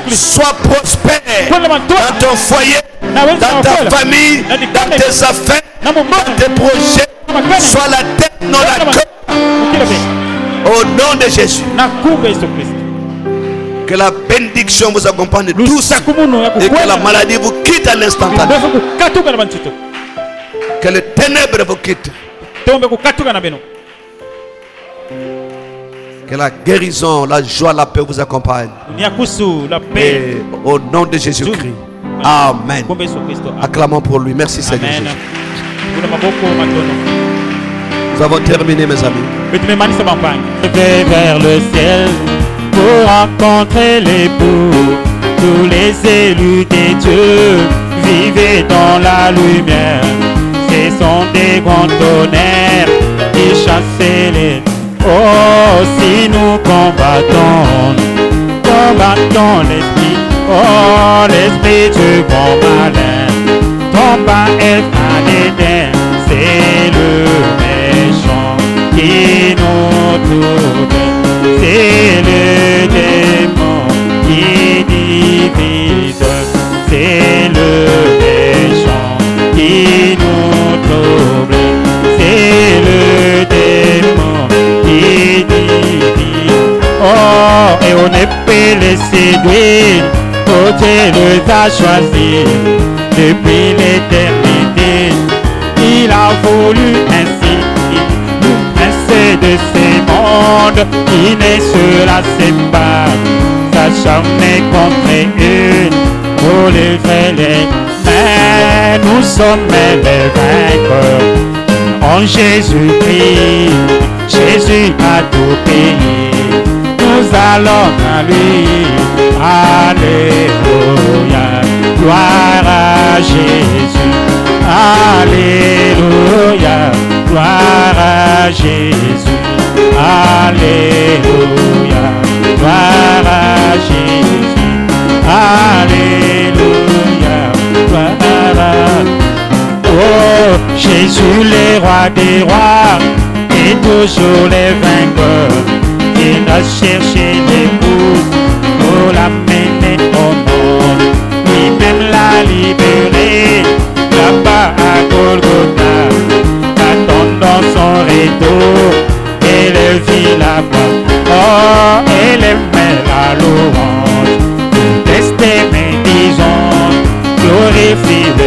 Sois prospère dans ton foyer, dans ta famille, dans tes affaires, dans tes projets. Sois la tête, non la queue. Au nom de Jésus. Que la bénédiction vous accompagne tous et que la maladie vous quitte à l'instantané. Que les ténèbres vous quittent. Que la guérison, la joie, la paix vous accompagne. Et au nom de Jésus-Christ. Amen. Acclamons pour lui. Merci Seigneur Jésus. Nous avons terminé mes amis. Je vais vers le ciel pour rencontrer l'époux. Tous les élus des dieux vivaient dans la lumière. Ce sont des grands tonnerres qui chassaient les... Oh, si nous combattons l'esprit, oh, l'esprit du bon malin. Ton pas est à l'Éden, c'est le méchant qui nous trouble. C'est le démon qui divise, c'est le méchant qui nous trouble. C'est le démon qui divise. Oh, et on ne peut les séduire, oh Dieu les a choisis. Depuis l'éternité, il a voulu ainsi de ces mondes qui ne se lassent pas, s'acharner contre une pour lever les mains. Nous sommes les vainqueurs en Jésus-Christ. Jésus a tout payé. Nous allons à lui. Alléluia. Gloire à Jésus. Alléluia. Gloire à Jésus. Alléluia. Gloire à Jésus. Alléluia. Gloire à... Oh, Jésus, le roi des rois, et toujours les vainqueurs. Il a cherché l'épouse pour l'amener au monde. Lui-même l'a libéré là-bas à Golgotha. Attendant son retour, elle vit là-bas. Oh, elle aimait la louange. Testez mes disons, glorifie le